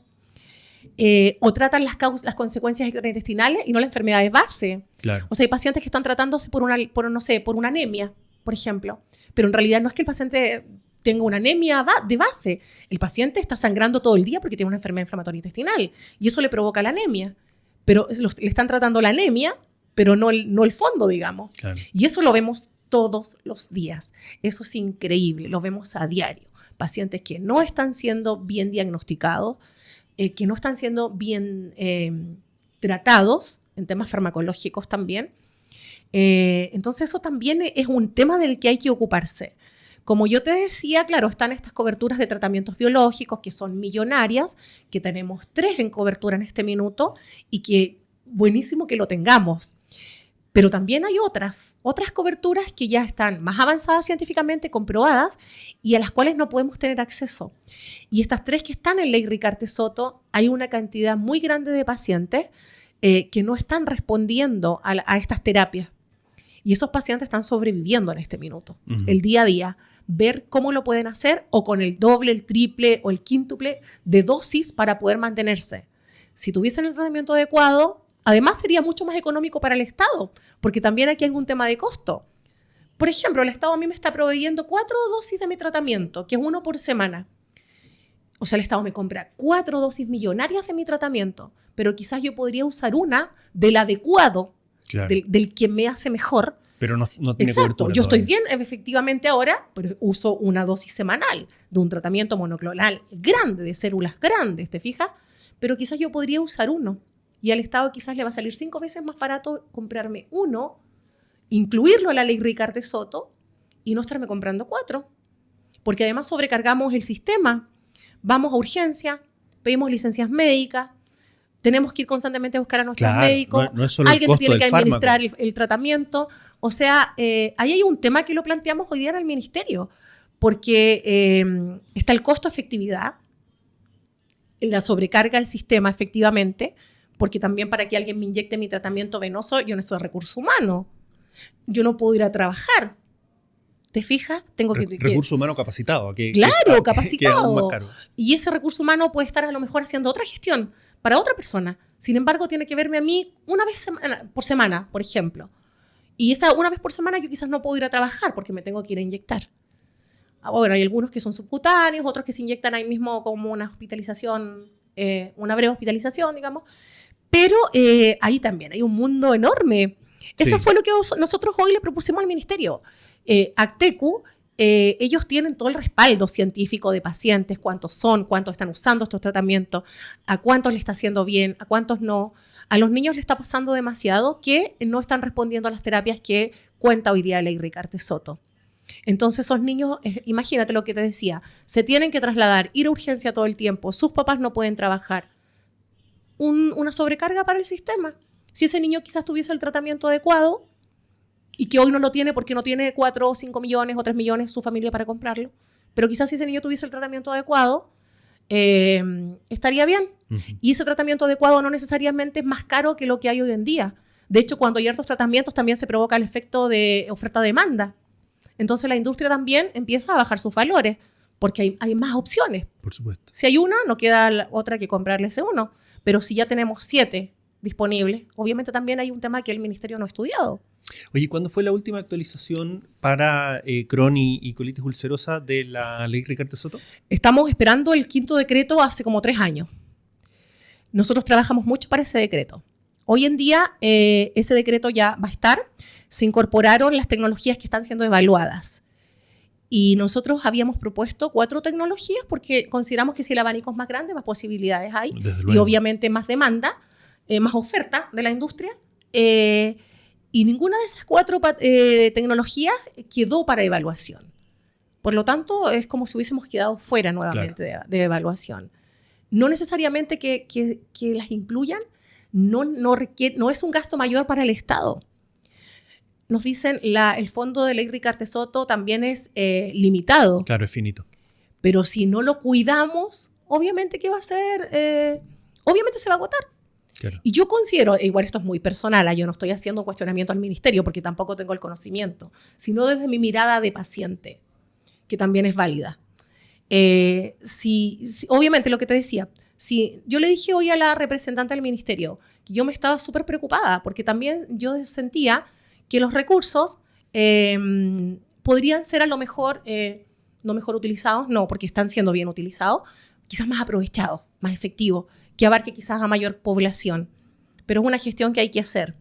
O tratan las consecuencias intestinales y no la enfermedad de base. Claro. O sea, hay pacientes que están tratándose por una anemia, por ejemplo, pero en realidad no es que el paciente tenga una anemia de base. El paciente está sangrando todo el día porque tiene una enfermedad inflamatoria intestinal y eso le provoca la anemia. Pero le están tratando la anemia, pero no el fondo, digamos. Claro. Y eso lo vemos todos los días. Eso es increíble, lo vemos a diario. Pacientes que no están siendo bien diagnosticados, que no están siendo bien tratados en temas farmacológicos también. Entonces eso también es un tema del que hay que ocuparse. Como yo te decía, claro, están estas coberturas de tratamientos biológicos que son millonarias, que tenemos 3 en cobertura en este minuto y que buenísimo que lo tengamos. Pero también hay otras coberturas que ya están más avanzadas científicamente, comprobadas y a las cuales no podemos tener acceso. Y estas 3 que están en ley Rigarte-Soto, hay una cantidad muy grande de pacientes que no están respondiendo a estas terapias. Y esos pacientes están sobreviviendo en este minuto, el día a día. Ver cómo lo pueden hacer o con el doble, el triple o el quíntuple de dosis para poder mantenerse. Si tuviesen el tratamiento adecuado, además sería mucho más económico para el Estado, porque también aquí hay un tema de costo. Por ejemplo, el Estado a mí me está proveyendo 4 dosis de mi tratamiento, que es 1 por semana. O sea, el Estado me compra 4 dosis millonarias de mi tratamiento, pero quizás yo podría usar una del adecuado, claro, del que me hace mejor. Pero no tiene exacto, cobertura. Yo estoy bien efectivamente ahora, pero uso una dosis semanal de un tratamiento monoclonal grande, de células grandes, ¿te fijas? Pero quizás yo podría usar uno. Y al Estado quizás le va a salir 5 veces más barato comprarme uno, incluirlo a la ley Rigarte-Soto y no estarme comprando 4. Porque además sobrecargamos el sistema. Vamos a urgencia, pedimos licencias médicas, tenemos que ir constantemente a buscar a nuestros médicos. No es solo alguien el te tiene que fármaco. administrar el tratamiento. O sea, ahí hay un tema que lo planteamos hoy día en el ministerio, porque está el costo-efectividad, la sobrecarga del sistema efectivamente, porque también para que alguien me inyecte mi tratamiento venoso, yo necesito recursos humanos. Yo no puedo ir a trabajar. ¿Te fijas? Tengo recurso humano capacitado. Claro, capacitado. Que es aún más caro. Y ese recurso humano puede estar a lo mejor haciendo otra gestión para otra persona. Sin embargo, tiene que verme a mí una vez por semana, por ejemplo. Y esa una vez por semana yo quizás no puedo ir a trabajar porque me tengo que ir a inyectar. Bueno, hay algunos que son subcutáneos, otros que se inyectan ahí mismo como una hospitalización, una breve hospitalización, digamos. Pero ahí también hay un mundo enorme. Eso fue lo que nosotros hoy le propusimos al ministerio. Actecu, ellos tienen todo el respaldo científico de pacientes, cuántos están usando estos tratamientos, a cuántos le está haciendo bien, a cuántos no. A los niños le está pasando demasiado que no están respondiendo a las terapias que cuenta hoy día Ley Ricarte Soto. Entonces esos niños, imagínate lo que te decía, se tienen que trasladar, ir a urgencia todo el tiempo, sus papás no pueden trabajar. Una sobrecarga para el sistema. Si ese niño quizás tuviese el tratamiento adecuado y que hoy no lo tiene porque no tiene 4 o 5 millones o 3 millones su familia para comprarlo, pero quizás si ese niño tuviese el tratamiento adecuado, estaría bien. Uh-huh. Y ese tratamiento adecuado no necesariamente es más caro que lo que hay hoy en día. De hecho, cuando hay hartos tratamientos también se provoca el efecto de oferta-demanda. Entonces la industria también empieza a bajar sus valores porque hay más opciones. Por supuesto. Si hay una, no queda otra que comprarle ese uno. Pero si ya tenemos 7 disponibles, obviamente también hay un tema que el ministerio no ha estudiado. Oye, ¿cuándo fue la última actualización para Crohn y colitis ulcerosa de la Ley Ricarte Soto? Estamos esperando el 5º decreto hace como 3 años. Nosotros trabajamos mucho para ese decreto. Hoy en día ese decreto ya va a estar. Se incorporaron las tecnologías que están siendo evaluadas. Y nosotros habíamos propuesto 4 tecnologías porque consideramos que si el abanico es más grande, más posibilidades hay. Y obviamente más demanda, más oferta de la industria. Y ninguna de esas 4 tecnologías quedó para evaluación. Por lo tanto, es como si hubiésemos quedado fuera nuevamente de evaluación. No necesariamente que las incluyan, no es un gasto mayor para el Estado. Nos dicen, el fondo de Ley Ricarte Soto también es limitado. Claro, es finito. Pero si no lo cuidamos, obviamente, ¿qué va a hacer? Obviamente se va a agotar. Claro. Y yo considero, igual esto es muy personal, yo no estoy haciendo un cuestionamiento al ministerio porque tampoco tengo el conocimiento, sino desde mi mirada de paciente, que también es válida. Obviamente lo que te decía, yo le dije hoy a la representante del ministerio que yo me estaba súper preocupada porque también yo sentía que los recursos podrían ser a lo mejor, no mejor utilizados, no, porque están siendo bien utilizados, quizás más aprovechados, más efectivos, que abarque quizás a mayor población. Pero es una gestión que hay que hacer.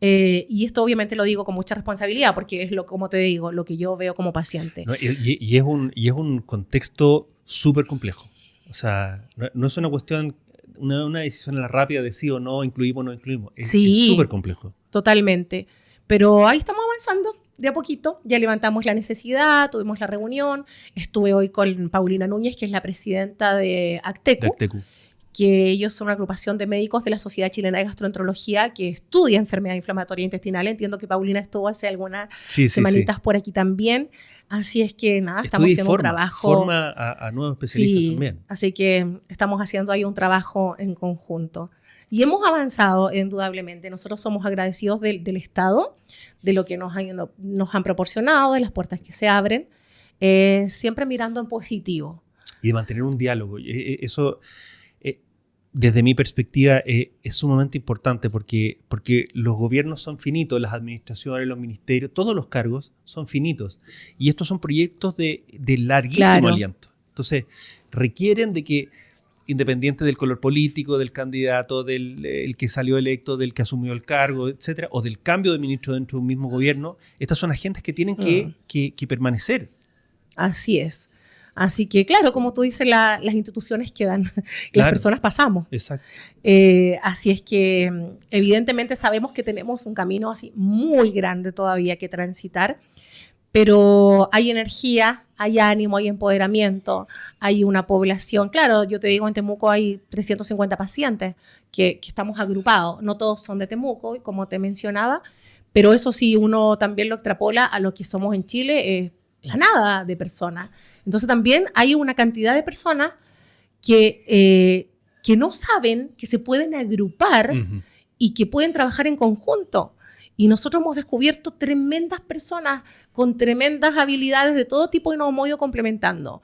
Y esto obviamente lo digo con mucha responsabilidad, porque es, como te digo, lo que yo veo como paciente. No, y es un contexto súper complejo. O sea, no es una cuestión, una decisión a la rápida de sí o no, incluimos o no incluimos. Es súper complejo. Totalmente. Pero ahí estamos avanzando de a poquito. Ya levantamos la necesidad, tuvimos la reunión. Estuve hoy con Paulina Núñez, que es la presidenta de Actecu. Que ellos son una agrupación de médicos de la Sociedad Chilena de Gastroenterología que estudia enfermedad inflamatoria intestinal. Entiendo que Paulina estuvo hace algunas semanitas por aquí también. Así es que nada, estamos haciendo un trabajo. Forma a nuevos especialistas también. Así que estamos haciendo ahí un trabajo en conjunto. Y hemos avanzado, indudablemente. Nosotros somos agradecidos del Estado, de lo que nos han proporcionado, de las puertas que se abren, siempre mirando en positivo. Y de mantener un diálogo. Eso, desde mi perspectiva, es sumamente importante porque los gobiernos son finitos, las administraciones, los ministerios, todos los cargos son finitos. Y estos son proyectos de larguísimo aliento. Entonces, requieren de que, independiente del color político, del candidato, del que salió electo, del que asumió el cargo, etcétera, o del cambio de ministro dentro de un mismo gobierno, estas son agentes que tienen que permanecer. Así es. Así que, claro, como tú dices, las instituciones quedan, las personas pasamos. Exacto. Así es que, evidentemente, sabemos que tenemos un camino así muy grande todavía que transitar, pero hay energía, hay ánimo, hay empoderamiento, hay una población. Claro, yo te digo, en Temuco hay 350 pacientes que estamos agrupados. No todos son de Temuco, como te mencionaba, pero eso sí, uno también lo extrapola a lo que somos en Chile, la nada de personas. Entonces también hay una cantidad de personas que no saben que se pueden agrupar y que pueden trabajar en conjunto. Y nosotros hemos descubierto tremendas personas con tremendas habilidades de todo tipo y nos hemos ido complementando.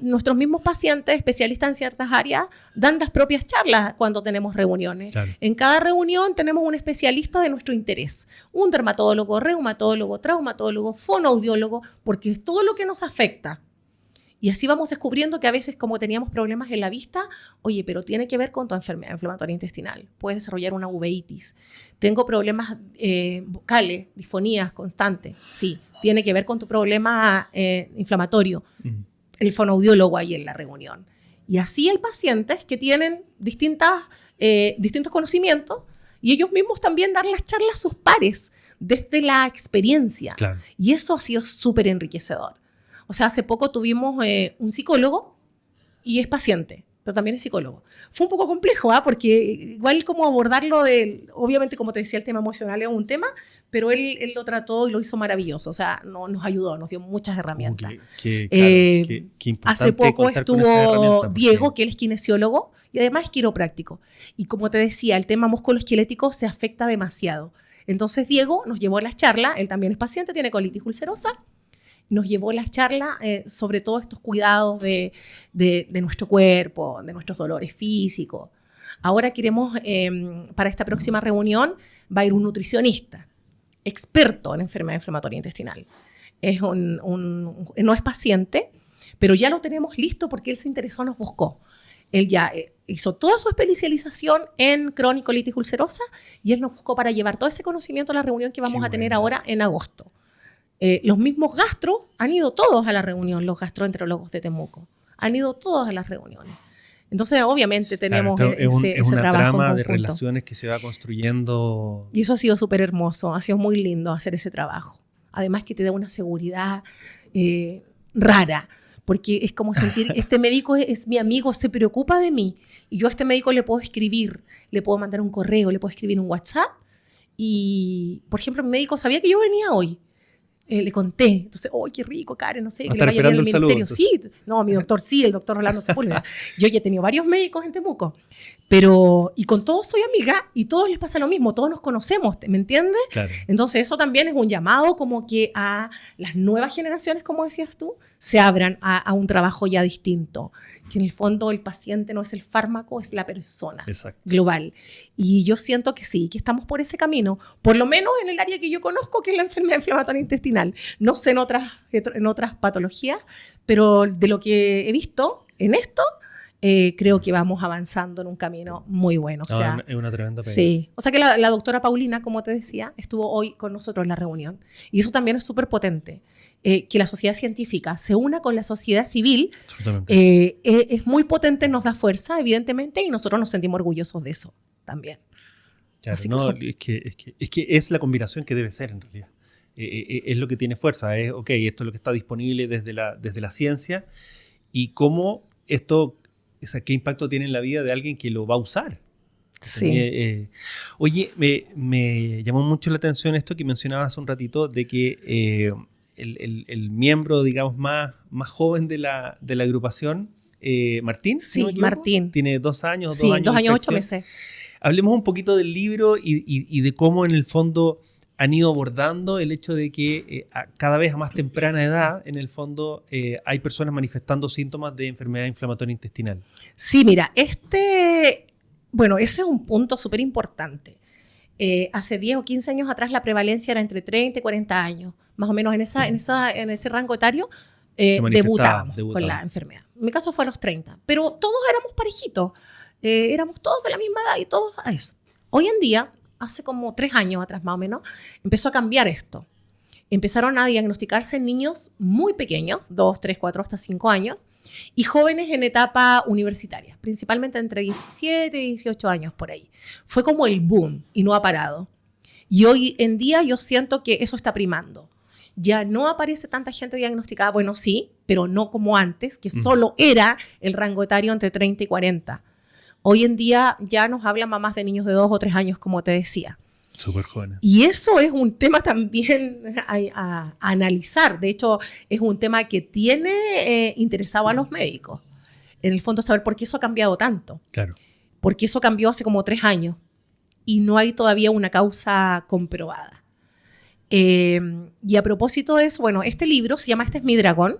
Nuestros mismos pacientes, especialistas en ciertas áreas, dan las propias charlas cuando tenemos reuniones. Claro. En cada reunión tenemos un especialista de nuestro interés. Un dermatólogo, reumatólogo, traumatólogo, fonoaudiólogo, porque es todo lo que nos afecta. Y así vamos descubriendo que a veces, como teníamos problemas en la vista, oye, pero tiene que ver con tu enfermedad inflamatoria intestinal. Puedes desarrollar una uveitis. Tengo problemas vocales, disfonías constantes. Sí, tiene que ver con tu problema inflamatorio. El fonoaudiólogo ahí en la reunión. Y así hay pacientes que tienen distintos conocimientos y ellos mismos también dan las charlas a sus pares desde la experiencia. Claro. Y eso ha sido súper enriquecedor. O sea, hace poco tuvimos un psicólogo y es paciente, pero también es psicólogo. Fue un poco complejo, porque igual como abordarlo, obviamente como te decía, el tema emocional es un tema, pero él lo trató y lo hizo maravilloso. O sea, nos ayudó, nos dio muchas herramientas. Qué importante. Hace poco estuvo Diego, porque... que él es kinesiólogo y además es quiropráctico. Y como te decía, el tema musculoesquelético se afecta demasiado. Entonces Diego nos llevó a las charlas, él también es paciente, tiene colitis ulcerosa. Nos llevó las charlas sobre todos estos cuidados de nuestro cuerpo, de nuestros dolores físicos. Ahora queremos, para esta próxima reunión, va a ir un nutricionista, experto en enfermedad inflamatoria intestinal. No es paciente, pero ya lo tenemos listo porque él se interesó, nos buscó. Él ya hizo toda su especialización en crónico-colitis ulcerosa y él nos buscó para llevar todo ese conocimiento a la reunión que vamos a tener ahora en agosto. Los mismos gastros han ido todos a la reunión, los gastroenterólogos de Temuco. Han ido todos a las reuniones. Entonces, obviamente, tenemos ese una trabajo trama en de conjunto. relaciones que se va construyendo. Y eso ha sido súper hermoso, ha sido muy lindo hacer ese trabajo. Además que te da una seguridad rara, porque es como sentir, este médico es mi amigo, se preocupa de mí. Y yo a este médico le puedo escribir, le puedo mandar un correo, le puedo escribir un WhatsApp. Y, por ejemplo, mi médico sabía que yo venía hoy. Le conté, entonces, ¡ay, qué rico, Karen! No sé, que le vaya bien al ministerio. Sí, no, mi doctor sí, el doctor Rolando Sepúlveda. Yo ya he tenido varios médicos en Temuco, y con todos soy amiga y todos les pasa lo mismo, todos nos conocemos, ¿me entiendes? Claro. Entonces eso también es un llamado como que a las nuevas generaciones, como decías tú, se abran a un trabajo ya distinto, que en el fondo el paciente no es el fármaco, es la persona. Exacto. Global. Y yo siento que sí, que estamos por ese camino, por lo menos en el área que yo conozco, que es la enfermedad inflamatoria intestinal. No sé en otras patologías, pero de lo que he visto en esto, creo que vamos avanzando en un camino muy bueno. O sea, es una tremenda pena. Sí. O sea que la doctora Paulina, como te decía, estuvo hoy con nosotros en la reunión. Y eso también es súper potente. Que la sociedad científica se una con la sociedad civil es muy potente, nos da fuerza, evidentemente, y nosotros nos sentimos orgullosos de eso también. Claro, Así no, es que es la combinación que debe ser en realidad. Es lo que tiene fuerza. Ok, esto es lo que está disponible desde la ciencia y cómo esto, o sea, qué impacto tiene en la vida de alguien que lo va a usar. Sí. Oye, me llamó mucho la atención esto que mencionabas hace un ratito de que el miembro, digamos, más joven de la agrupación, Martín. Sí, ¿no Martín. Tiene 2 años, sí, 2 años. 2 años, 8 meses. Hablemos un poquito del libro y de cómo en el fondo han ido abordando el hecho de que cada vez a más temprana edad, en el fondo, hay personas manifestando síntomas de enfermedad inflamatoria intestinal. Sí, mira, ese es un punto súper importante. Hace 10 o 15 años atrás la prevalencia era entre 30 y 40 años. Más o menos en ese rango etario debutábamos con la enfermedad. En mi caso fue a los 30, pero todos éramos parejitos. Éramos todos de la misma edad y todos a eso. Hoy en día, hace como 3 años atrás más o menos, empezó a cambiar esto. Empezaron a diagnosticarse niños muy pequeños, 2, 3, 4, hasta 5 años, y jóvenes en etapa universitaria, principalmente entre 17 y 18 años por ahí. Fue como el boom y no ha parado. Y hoy en día yo siento que eso está primando. Ya no aparece tanta gente diagnosticada, bueno, sí, pero no como antes, que solo era el rango etario entre 30 y 40. Hoy en día ya nos hablan mamás de niños de 2 o 3 años, como te decía. Súper jóvenes. Y eso es un tema también a analizar. De hecho, es un tema que tiene interesado a los médicos. En el fondo, saber por qué eso ha cambiado tanto. Claro. Porque eso cambió hace como 3 años y no hay todavía una causa comprobada. Y a propósito de eso, bueno, este libro se llama Este es mi dragón.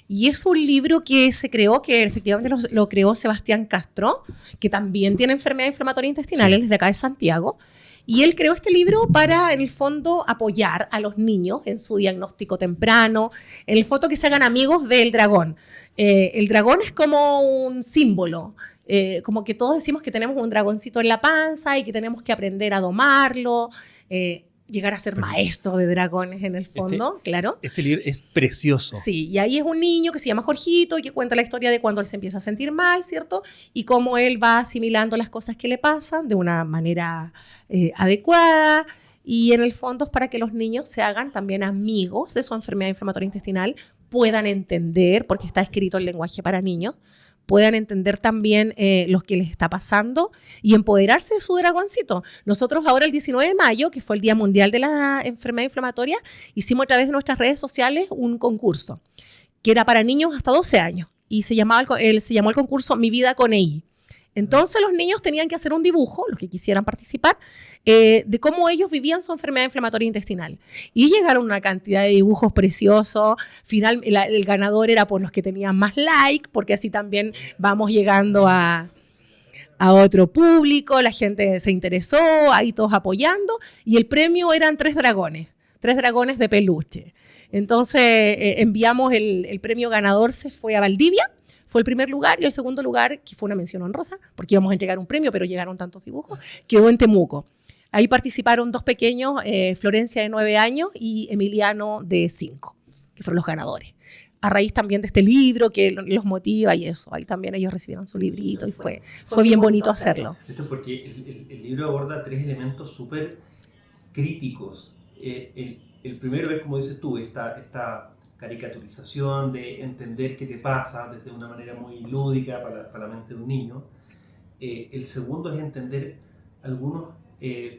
Y es un libro que se creó, que efectivamente lo creó Sebastián Castro, que también tiene enfermedad inflamatoria intestinal, él es de acá de Santiago. Y él creó este libro para, en el fondo, apoyar a los niños en su diagnóstico temprano, en el fondo que se hagan amigos del dragón. El dragón es como un símbolo, como que todos decimos que tenemos un dragoncito en la panza y que tenemos que aprender a domarlo, llegar a ser maestro de dragones en el fondo, claro. Este libro es precioso. Sí, y ahí es un niño que se llama Jorgito y que cuenta la historia de cuando él se empieza a sentir mal, ¿cierto? Y cómo él va asimilando las cosas que le pasan de una manera adecuada. Y en el fondo es para que los niños se hagan también amigos de su enfermedad inflamatoria intestinal, puedan entender, porque está escrito en lenguaje para niños, puedan entender también lo que les está pasando y empoderarse de su dragoncito. Nosotros ahora el 19 de mayo, que fue el Día Mundial de la Enfermedad Inflamatoria, hicimos a través de nuestras redes sociales un concurso que era para niños hasta 12 años y se llamó el concurso Mi Vida con EI. Entonces los niños tenían que hacer un dibujo, los que quisieran participar, de cómo ellos vivían su enfermedad inflamatoria intestinal. Y llegaron una cantidad de dibujos preciosos. El ganador era por los que tenían más like, porque así también vamos llegando a otro público, la gente se interesó, ahí todos apoyando, y el premio eran 3 dragones de peluche. Entonces enviamos el premio ganador, se fue a Valdivia. Fue el primer lugar, y el segundo lugar, que fue una mención honrosa, porque íbamos a entregar un premio, pero llegaron tantos dibujos, quedó en Temuco. Ahí participaron 2 pequeños, Florencia de 9 años y Emiliano de 5, que fueron los ganadores. A raíz también de este libro que los motiva y eso, ahí también ellos recibieron su librito y fue bien bonito hacerlo. Esto es porque el libro aborda 3 elementos súper críticos. El primero es, como dices tú, esta caricaturización de entender qué te pasa desde una manera muy lúdica para la mente de un niño. El segundo es entender algunos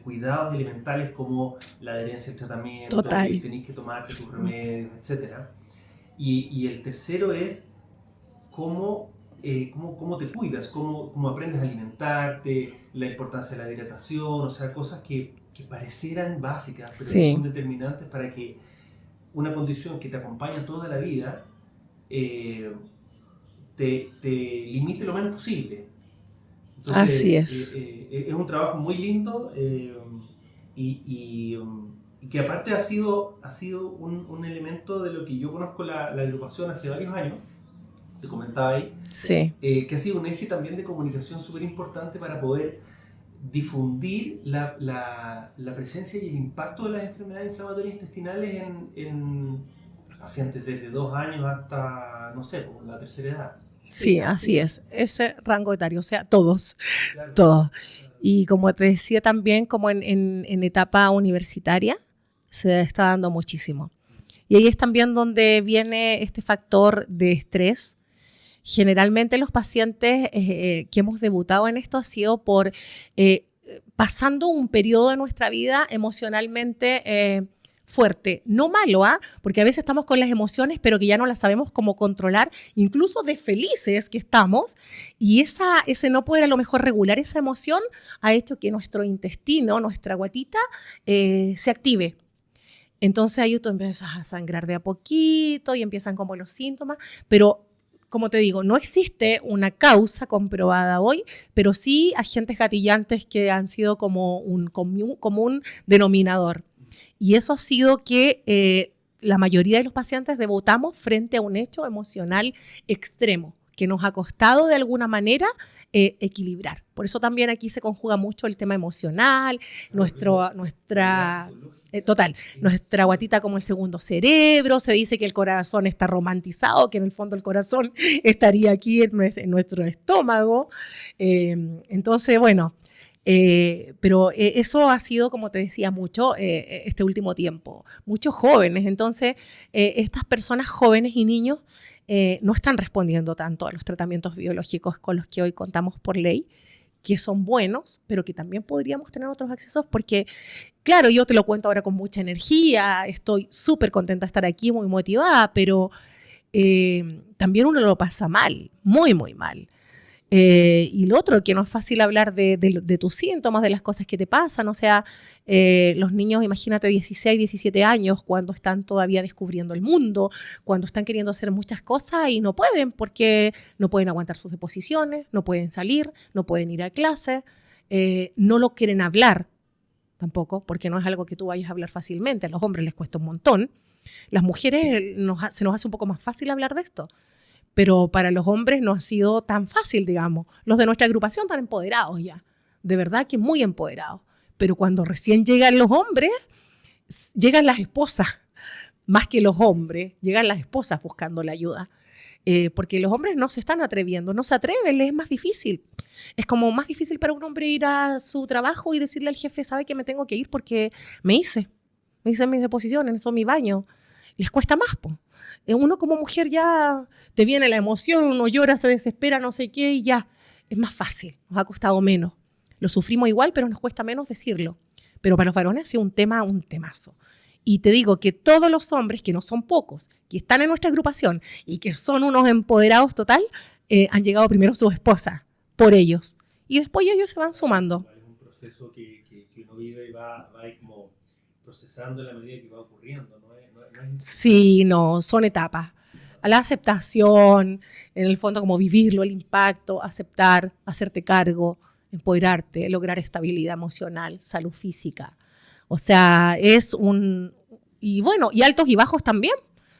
cuidados elementales como la adherencia al tratamiento, que tenéis que tomarte tus remedios, etc. Y el tercero es cómo te cuidas, cómo aprendes a alimentarte, la importancia de la hidratación, o sea, cosas que parecieran básicas, pero que son determinantes para que una condición que te acompaña toda la vida te limite lo menos posible. Entonces, así es. Es un trabajo muy lindo y que aparte ha sido un elemento de lo que yo conozco la agrupación hace varios años, te comentaba ahí, que ha sido un eje también de comunicación súper importante para poder difundir la presencia y el impacto de las enfermedades inflamatorias intestinales en pacientes desde 2 años hasta, no sé, por la tercera edad. Sí, así es. Ese rango etario, o sea, todos, claro, todos. Y como te decía también, como en etapa universitaria, se está dando muchísimo. Y ahí es también donde viene este factor de estrés. Generalmente los pacientes que hemos debutado en esto ha sido por pasando un periodo de nuestra vida emocionalmente fuerte, no malo, porque a veces estamos con las emociones, pero que ya no las sabemos cómo controlar, incluso de felices que estamos, y ese no poder a lo mejor regular esa emoción ha hecho que nuestro intestino, nuestra guatita, se active. Entonces ahí tú empiezas a sangrar de a poquito y empiezan como los síntomas, pero como te digo, no existe una causa comprobada hoy, pero sí agentes gatillantes que han sido como un común denominador. Y eso ha sido que la mayoría de los pacientes debutamos frente a un hecho emocional extremo que nos ha costado de alguna manera equilibrar. Por eso también aquí se conjuga mucho el tema emocional, nuestra guatita como el segundo cerebro. Se dice que el corazón está romantizado, que en el fondo el corazón estaría aquí en nuestro estómago. Entonces, bueno, pero eso ha sido, como te decía, mucho este último tiempo. Muchos jóvenes, entonces estas personas jóvenes y niños no están respondiendo tanto a los tratamientos biológicos con los que hoy contamos por ley, que son buenos, pero que también podríamos tener otros accesos porque, claro, yo te lo cuento ahora con mucha energía, estoy súper contenta de estar aquí, muy motivada, pero también uno lo pasa mal, muy, muy mal. Y lo otro, que no es fácil hablar de tus síntomas, de las cosas que te pasan. O sea, los niños, imagínate, 16, 17 años, cuando están todavía descubriendo el mundo, cuando están queriendo hacer muchas cosas y no pueden, porque no pueden aguantar sus deposiciones, no pueden salir, no pueden ir a clase, no lo quieren hablar tampoco, porque no es algo que tú vayas a hablar fácilmente. A los hombres les cuesta un montón. Las mujeres se nos hace un poco más fácil hablar de esto. Pero para los hombres no ha sido tan fácil, digamos. Los de nuestra agrupación están empoderados ya, de verdad que muy empoderados. Pero cuando recién llegan los hombres, llegan las esposas, más que los hombres, llegan las esposas buscando la ayuda. Porque los hombres no se están atreviendo, no se atreven, les es más difícil. Es como más difícil para un hombre ir a su trabajo y decirle al jefe, sabe que me tengo que ir porque me hice mis deposiciones, eso mi baño. Les cuesta más, po. Uno como mujer ya te viene la emoción, uno llora, se desespera, no sé qué, y ya es más fácil, nos ha costado menos. Lo sufrimos igual, pero nos cuesta menos decirlo. Pero para los varones ha sido un temazo. Y te digo que todos los hombres, que no son pocos, que están en nuestra agrupación y que son unos empoderados total, han llegado primero sus esposas, por ellos. Y después ellos se van sumando. Es un proceso que uno vive y va a ir como procesando en la medida que va ocurriendo, ¿no? Sí, no, son etapas. A la aceptación, en el fondo como vivirlo, el impacto, aceptar, hacerte cargo, empoderarte, lograr estabilidad emocional, salud física. O sea, y bueno, y altos y bajos también,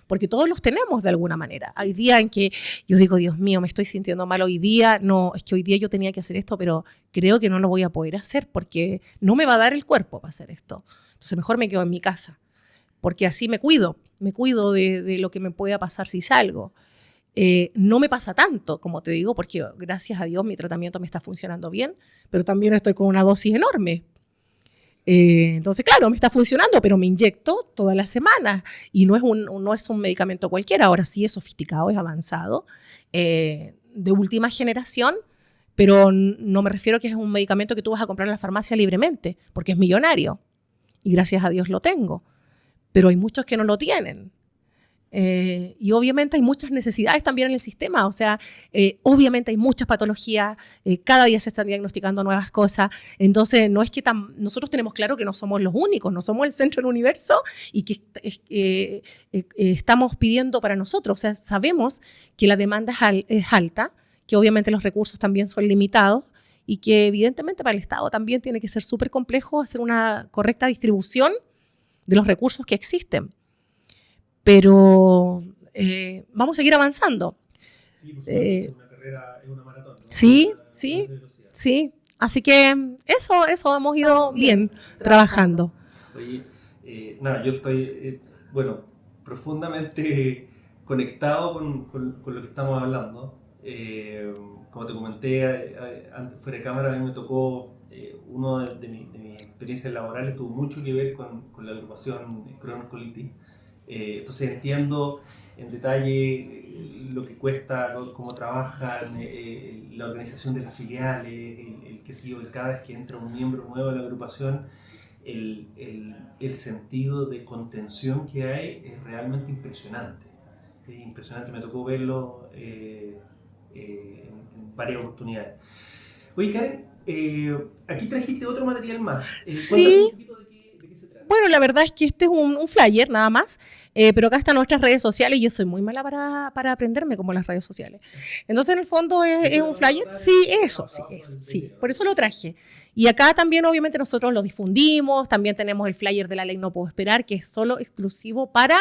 porque todos los tenemos de alguna manera. Hay días en que yo digo, Dios mío, me estoy sintiendo mal hoy día, no, es que hoy día yo tenía que hacer esto, pero creo que no lo voy a poder hacer porque no me va a dar el cuerpo para hacer esto. Entonces mejor me quedo en mi casa, porque así me cuido de lo que me pueda pasar si salgo. No me pasa tanto, como te digo, porque gracias a Dios mi tratamiento me está funcionando bien, pero también estoy con una dosis enorme. Entonces, claro, me está funcionando, pero me inyecto todas las semanas y no es un medicamento cualquiera. Ahora sí es sofisticado, es avanzado, de última generación, pero no me refiero a que es un medicamento que tú vas a comprar en la farmacia libremente, porque es millonario y gracias a Dios lo tengo. Pero hay muchos que no lo tienen. Y obviamente hay muchas necesidades también en el sistema, o sea, obviamente hay muchas patologías, cada día se están diagnosticando nuevas cosas, entonces no es que nosotros tenemos claro que no somos los únicos, no somos el centro del universo y que estamos pidiendo para nosotros, o sea, sabemos que la demanda es alta, que obviamente los recursos también son limitados y que evidentemente para el Estado también tiene que ser súper complejo hacer una correcta distribución de los recursos que existen. Pero vamos a seguir avanzando. Sí, por supuesto, una carrera es una maratón, ¿no? Sí. Así que eso hemos ido bien trabajando. Oye, nada, yo estoy, profundamente conectado con lo que estamos hablando. Como te comenté antes, fuera de cámara, a mí me tocó, uno de mis experiencias laborales tuvo mucho que ver con la agrupación Crohn Colitis. Entonces entiendo en detalle lo que cuesta, cómo trabajan, la organización de las filiales, cada vez que entra un miembro nuevo de la agrupación, el sentido de contención que hay es realmente impresionante. Es impresionante, me tocó verlo en varias oportunidades. Oye, Karen, aquí trajiste otro material más. Sí. Bueno, la verdad es que este es un flyer nada más, pero acá están nuestras redes sociales y yo soy muy mala para aprenderme como las redes sociales. Entonces, en el fondo es un flyer. Sí, por eso lo traje. Y acá también, obviamente, nosotros lo difundimos, también tenemos el flyer de la ley No Puedo Esperar, que es solo exclusivo para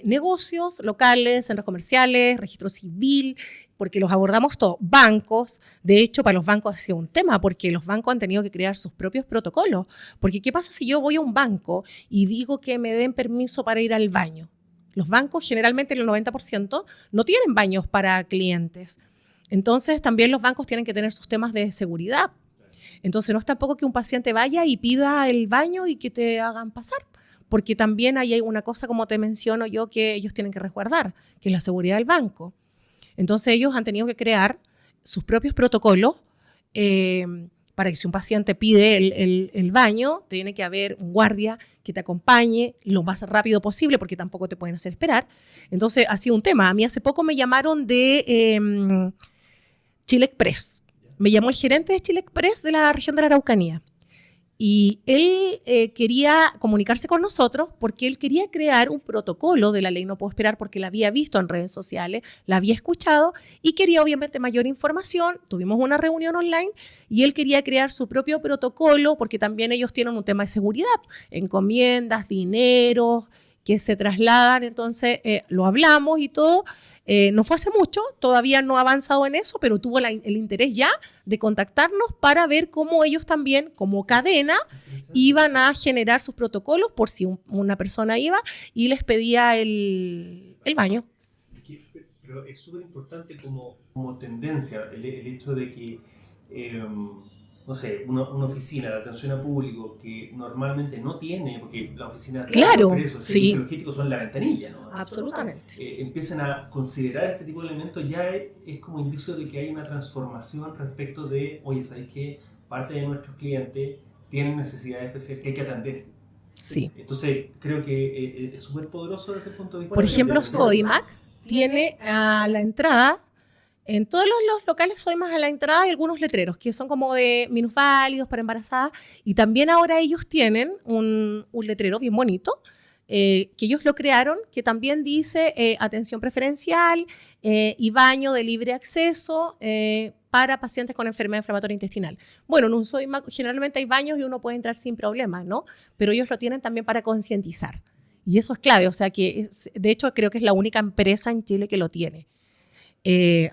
negocios locales, centros comerciales, registro civil, porque los abordamos todos. Bancos, de hecho, para los bancos ha sido un tema, porque los bancos han tenido que crear sus propios protocolos. Porque, ¿qué pasa si yo voy a un banco y digo que me den permiso para ir al baño? Los bancos, generalmente el 90%, no tienen baños para clientes. Entonces, también los bancos tienen que tener sus temas de seguridad. Entonces, no es tampoco que un paciente vaya y pida el baño y que te hagan pasar. Porque también hay una cosa, como te menciono yo, que ellos tienen que resguardar, que es la seguridad del banco. Entonces ellos han tenido que crear sus propios protocolos para que si un paciente pide el baño, tiene que haber un guardia que te acompañe lo más rápido posible porque tampoco te pueden hacer esperar. Entonces ha sido un tema. A mí hace poco me llamaron de Chile Express. Me llamó el gerente de Chile Express de la región de la Araucanía. Y él quería comunicarse con nosotros porque él quería crear un protocolo de la ley No Puedo Esperar porque la había visto en redes sociales, la había escuchado y quería obviamente mayor información. Tuvimos una reunión online y él quería crear su propio protocolo porque también ellos tienen un tema de seguridad, encomiendas, dinero que se trasladan. Entonces lo hablamos y todo. No fue hace mucho, todavía no ha avanzado en eso, pero tuvo el interés ya de contactarnos para ver cómo ellos también, como cadena, iban a generar sus protocolos por si una persona iba y les pedía el baño. Pero es súper importante como tendencia el hecho de que, no sé, una oficina de atención a público que normalmente no tiene, porque las oficinas claro, de eso, sí, logísticos son la ventanilla, ¿no? Absolutamente. Empiezan a considerar este tipo de elementos, ya es como indicio de que hay una transformación respecto de, oye, ¿sabes qué? Parte de nuestros clientes tienen necesidades especiales que hay que atender. Sí. Entonces, creo que es súper poderoso desde el punto de vista. Por ejemplo, Sodimac tiene a la entrada, en todos los locales Sodimac a la entrada hay algunos letreros que son como de minusválidos para embarazadas y también ahora ellos tienen un letrero bien bonito que ellos lo crearon que también dice atención preferencial y baño de libre acceso para pacientes con enfermedad inflamatoria intestinal. Bueno, en un Sodimac generalmente hay baños y uno puede entrar sin problemas, ¿no? Pero ellos lo tienen también para concientizar. Y eso es clave, o sea que, de hecho, creo que es la única empresa en Chile que lo tiene.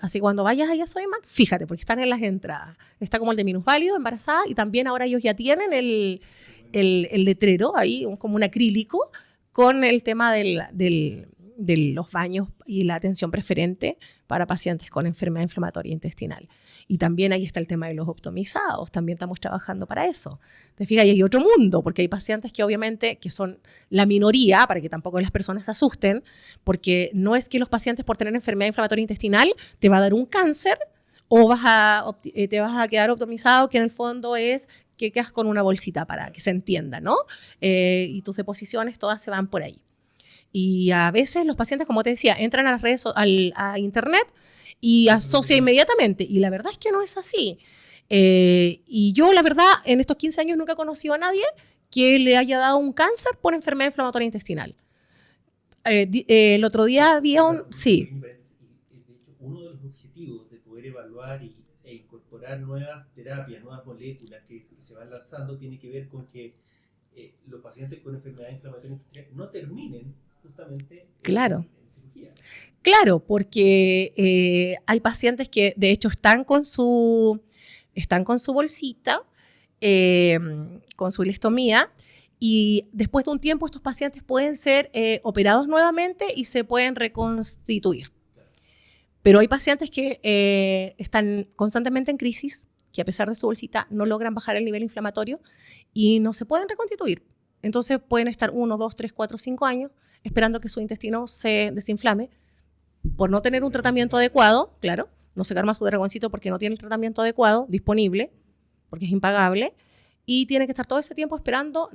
Así que cuando vayas allá a Sodimac, fíjate, porque están en las entradas. Está como el de minusválido, embarazada, y también ahora ellos ya tienen el letrero ahí, como un acrílico, con el tema de los baños y la atención preferente para pacientes con enfermedad inflamatoria intestinal. Y también ahí está el tema de los optimizados, también estamos trabajando para eso. Te fijas, y hay otro mundo, porque hay pacientes que obviamente que son la minoría, para que tampoco las personas se asusten, porque no es que los pacientes por tener enfermedad inflamatoria intestinal te va a dar un cáncer o te vas a quedar optimizado, que en el fondo es que quedas con una bolsita para que se entienda, ¿no? Y tus deposiciones todas se van por ahí. Y a veces los pacientes, como te decía, entran a las redes, a internet y asocia inmediatamente. Y la verdad es que no es así. Y yo, la verdad, en estos 15 años nunca he conocido a nadie que le haya dado un cáncer por enfermedad inflamatoria intestinal. El otro día había un... Sí. Uno de los objetivos de poder evaluar e incorporar nuevas terapias, nuevas moléculas que se van lanzando, tiene que ver con que los pacientes con enfermedad inflamatoria intestinal no terminen justamente claro. en cirugía. Claro, porque hay pacientes que de hecho están con su bolsita, con su ileostomía, y después de un tiempo estos pacientes pueden ser operados nuevamente y se pueden reconstituir. Pero hay pacientes que están constantemente en crisis, que a pesar de su bolsita no logran bajar el nivel inflamatorio y no se pueden reconstituir. Entonces pueden estar 1, 2, 3, 4, 5 años esperando que su intestino se desinflame por no tener un tratamiento adecuado, claro, no se calma su dragoncito porque no tiene el tratamiento adecuado disponible, porque es impagable, y tiene que estar todo ese tiempo esperando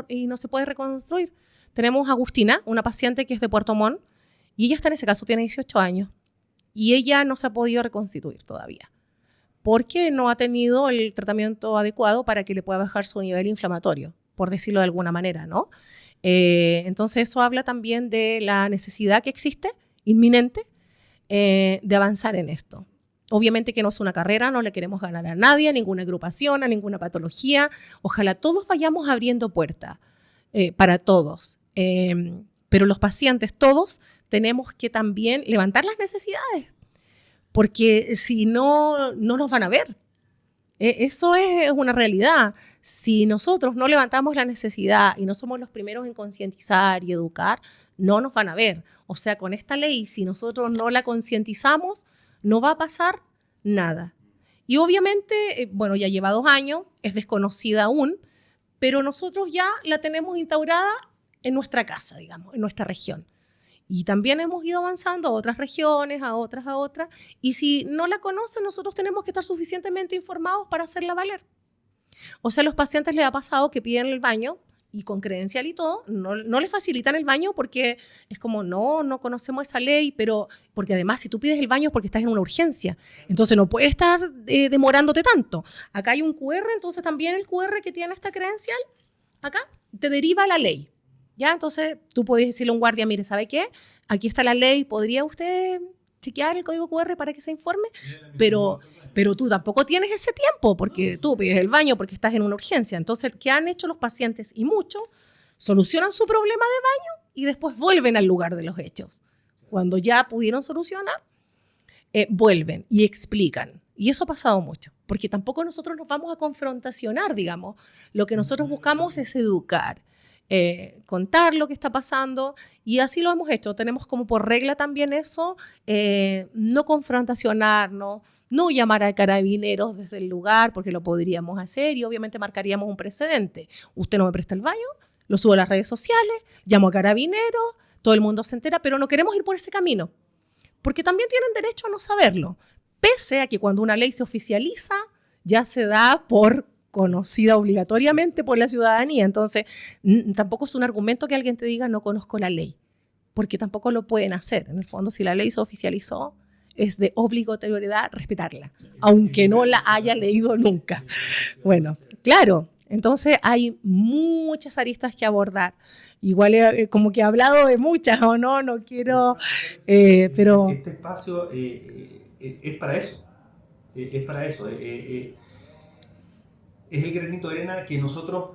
y no se puede reconstruir. Tenemos a Agustina, una paciente que es de Puerto Montt, y ella está en ese caso, tiene 18 años, y ella no se ha podido reconstituir todavía, porque no ha tenido el tratamiento adecuado para que le pueda bajar su nivel inflamatorio, por decirlo de alguna manera, ¿no? Entonces eso habla también de la necesidad que existe, inminente, de avanzar en esto. Obviamente que no es una carrera, no le queremos ganar a nadie, a ninguna agrupación, a ninguna patología. Ojalá todos vayamos abriendo puertas para todos. Pero los pacientes, todos, tenemos que también levantar las necesidades, porque si no, no nos van a ver. Eso es una realidad. Si nosotros no levantamos la necesidad y no somos los primeros en concientizar y educar, no nos van a ver. O sea, con esta ley, si nosotros no la concientizamos, no va a pasar nada. Y obviamente, bueno, ya lleva 2 años, es desconocida aún, pero nosotros ya la tenemos instaurada en nuestra casa, digamos, en nuestra región. Y también hemos ido avanzando a otras regiones, a otras. Y si no la conocen, nosotros tenemos que estar suficientemente informados para hacerla valer. O sea, a los pacientes les ha pasado que piden el baño y con credencial y todo, no les facilitan el baño porque es como, no conocemos esa ley, pero porque además si tú pides el baño es porque estás en una urgencia, entonces no puedes estar demorándote tanto. Acá hay un QR, entonces también el QR que tiene esta credencial, acá, te deriva a la ley. ¿Ya? Entonces tú puedes decirle a un guardia, mire, ¿sabe qué? Aquí está la ley, ¿podría usted chequear el código QR para que se informe? Pero tú tampoco tienes ese tiempo porque tú pides el baño porque estás en una urgencia. Entonces, ¿qué han hecho los pacientes? Y muchos solucionan su problema de baño y después vuelven al lugar de los hechos. Cuando ya pudieron solucionar, vuelven y explican. Y eso ha pasado mucho, porque tampoco nosotros nos vamos a confrontacionar, digamos. Lo que nosotros buscamos es educar. Contar lo que está pasando y así lo hemos hecho. Tenemos como por regla también eso, no confrontacionarnos, no llamar a carabineros desde el lugar porque lo podríamos hacer y obviamente marcaríamos un precedente. Usted no me presta el baño, lo subo a las redes sociales, llamo a carabineros, todo el mundo se entera, pero no queremos ir por ese camino porque también tienen derecho a no saberlo, pese a que cuando una ley se oficializa ya se da por conocida obligatoriamente por la ciudadanía. Entonces, tampoco es un argumento que alguien te diga no conozco la ley, porque tampoco lo pueden hacer. En el fondo, si la ley se oficializó, es de obligatoriedad respetarla, aunque no la haya leído nunca. Bueno, claro, entonces hay muchas aristas que abordar. Igual como que he hablado de muchas, ¿o no? No quiero, pero... Este espacio es para eso, es para eso. Es el granito de arena que nosotros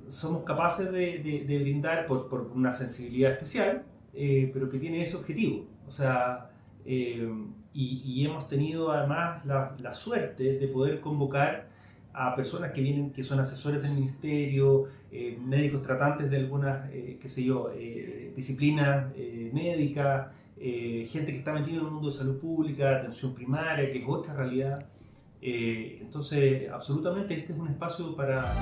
somos capaces de brindar por una sensibilidad especial, pero que tiene ese objetivo. O sea, y hemos tenido además la suerte de poder convocar a personas que vienen, que son asesores del ministerio, médicos tratantes de algunas, disciplinas médicas, gente que está metida en el mundo de salud pública, atención primaria, que es otra realidad. Entonces, absolutamente este es un espacio para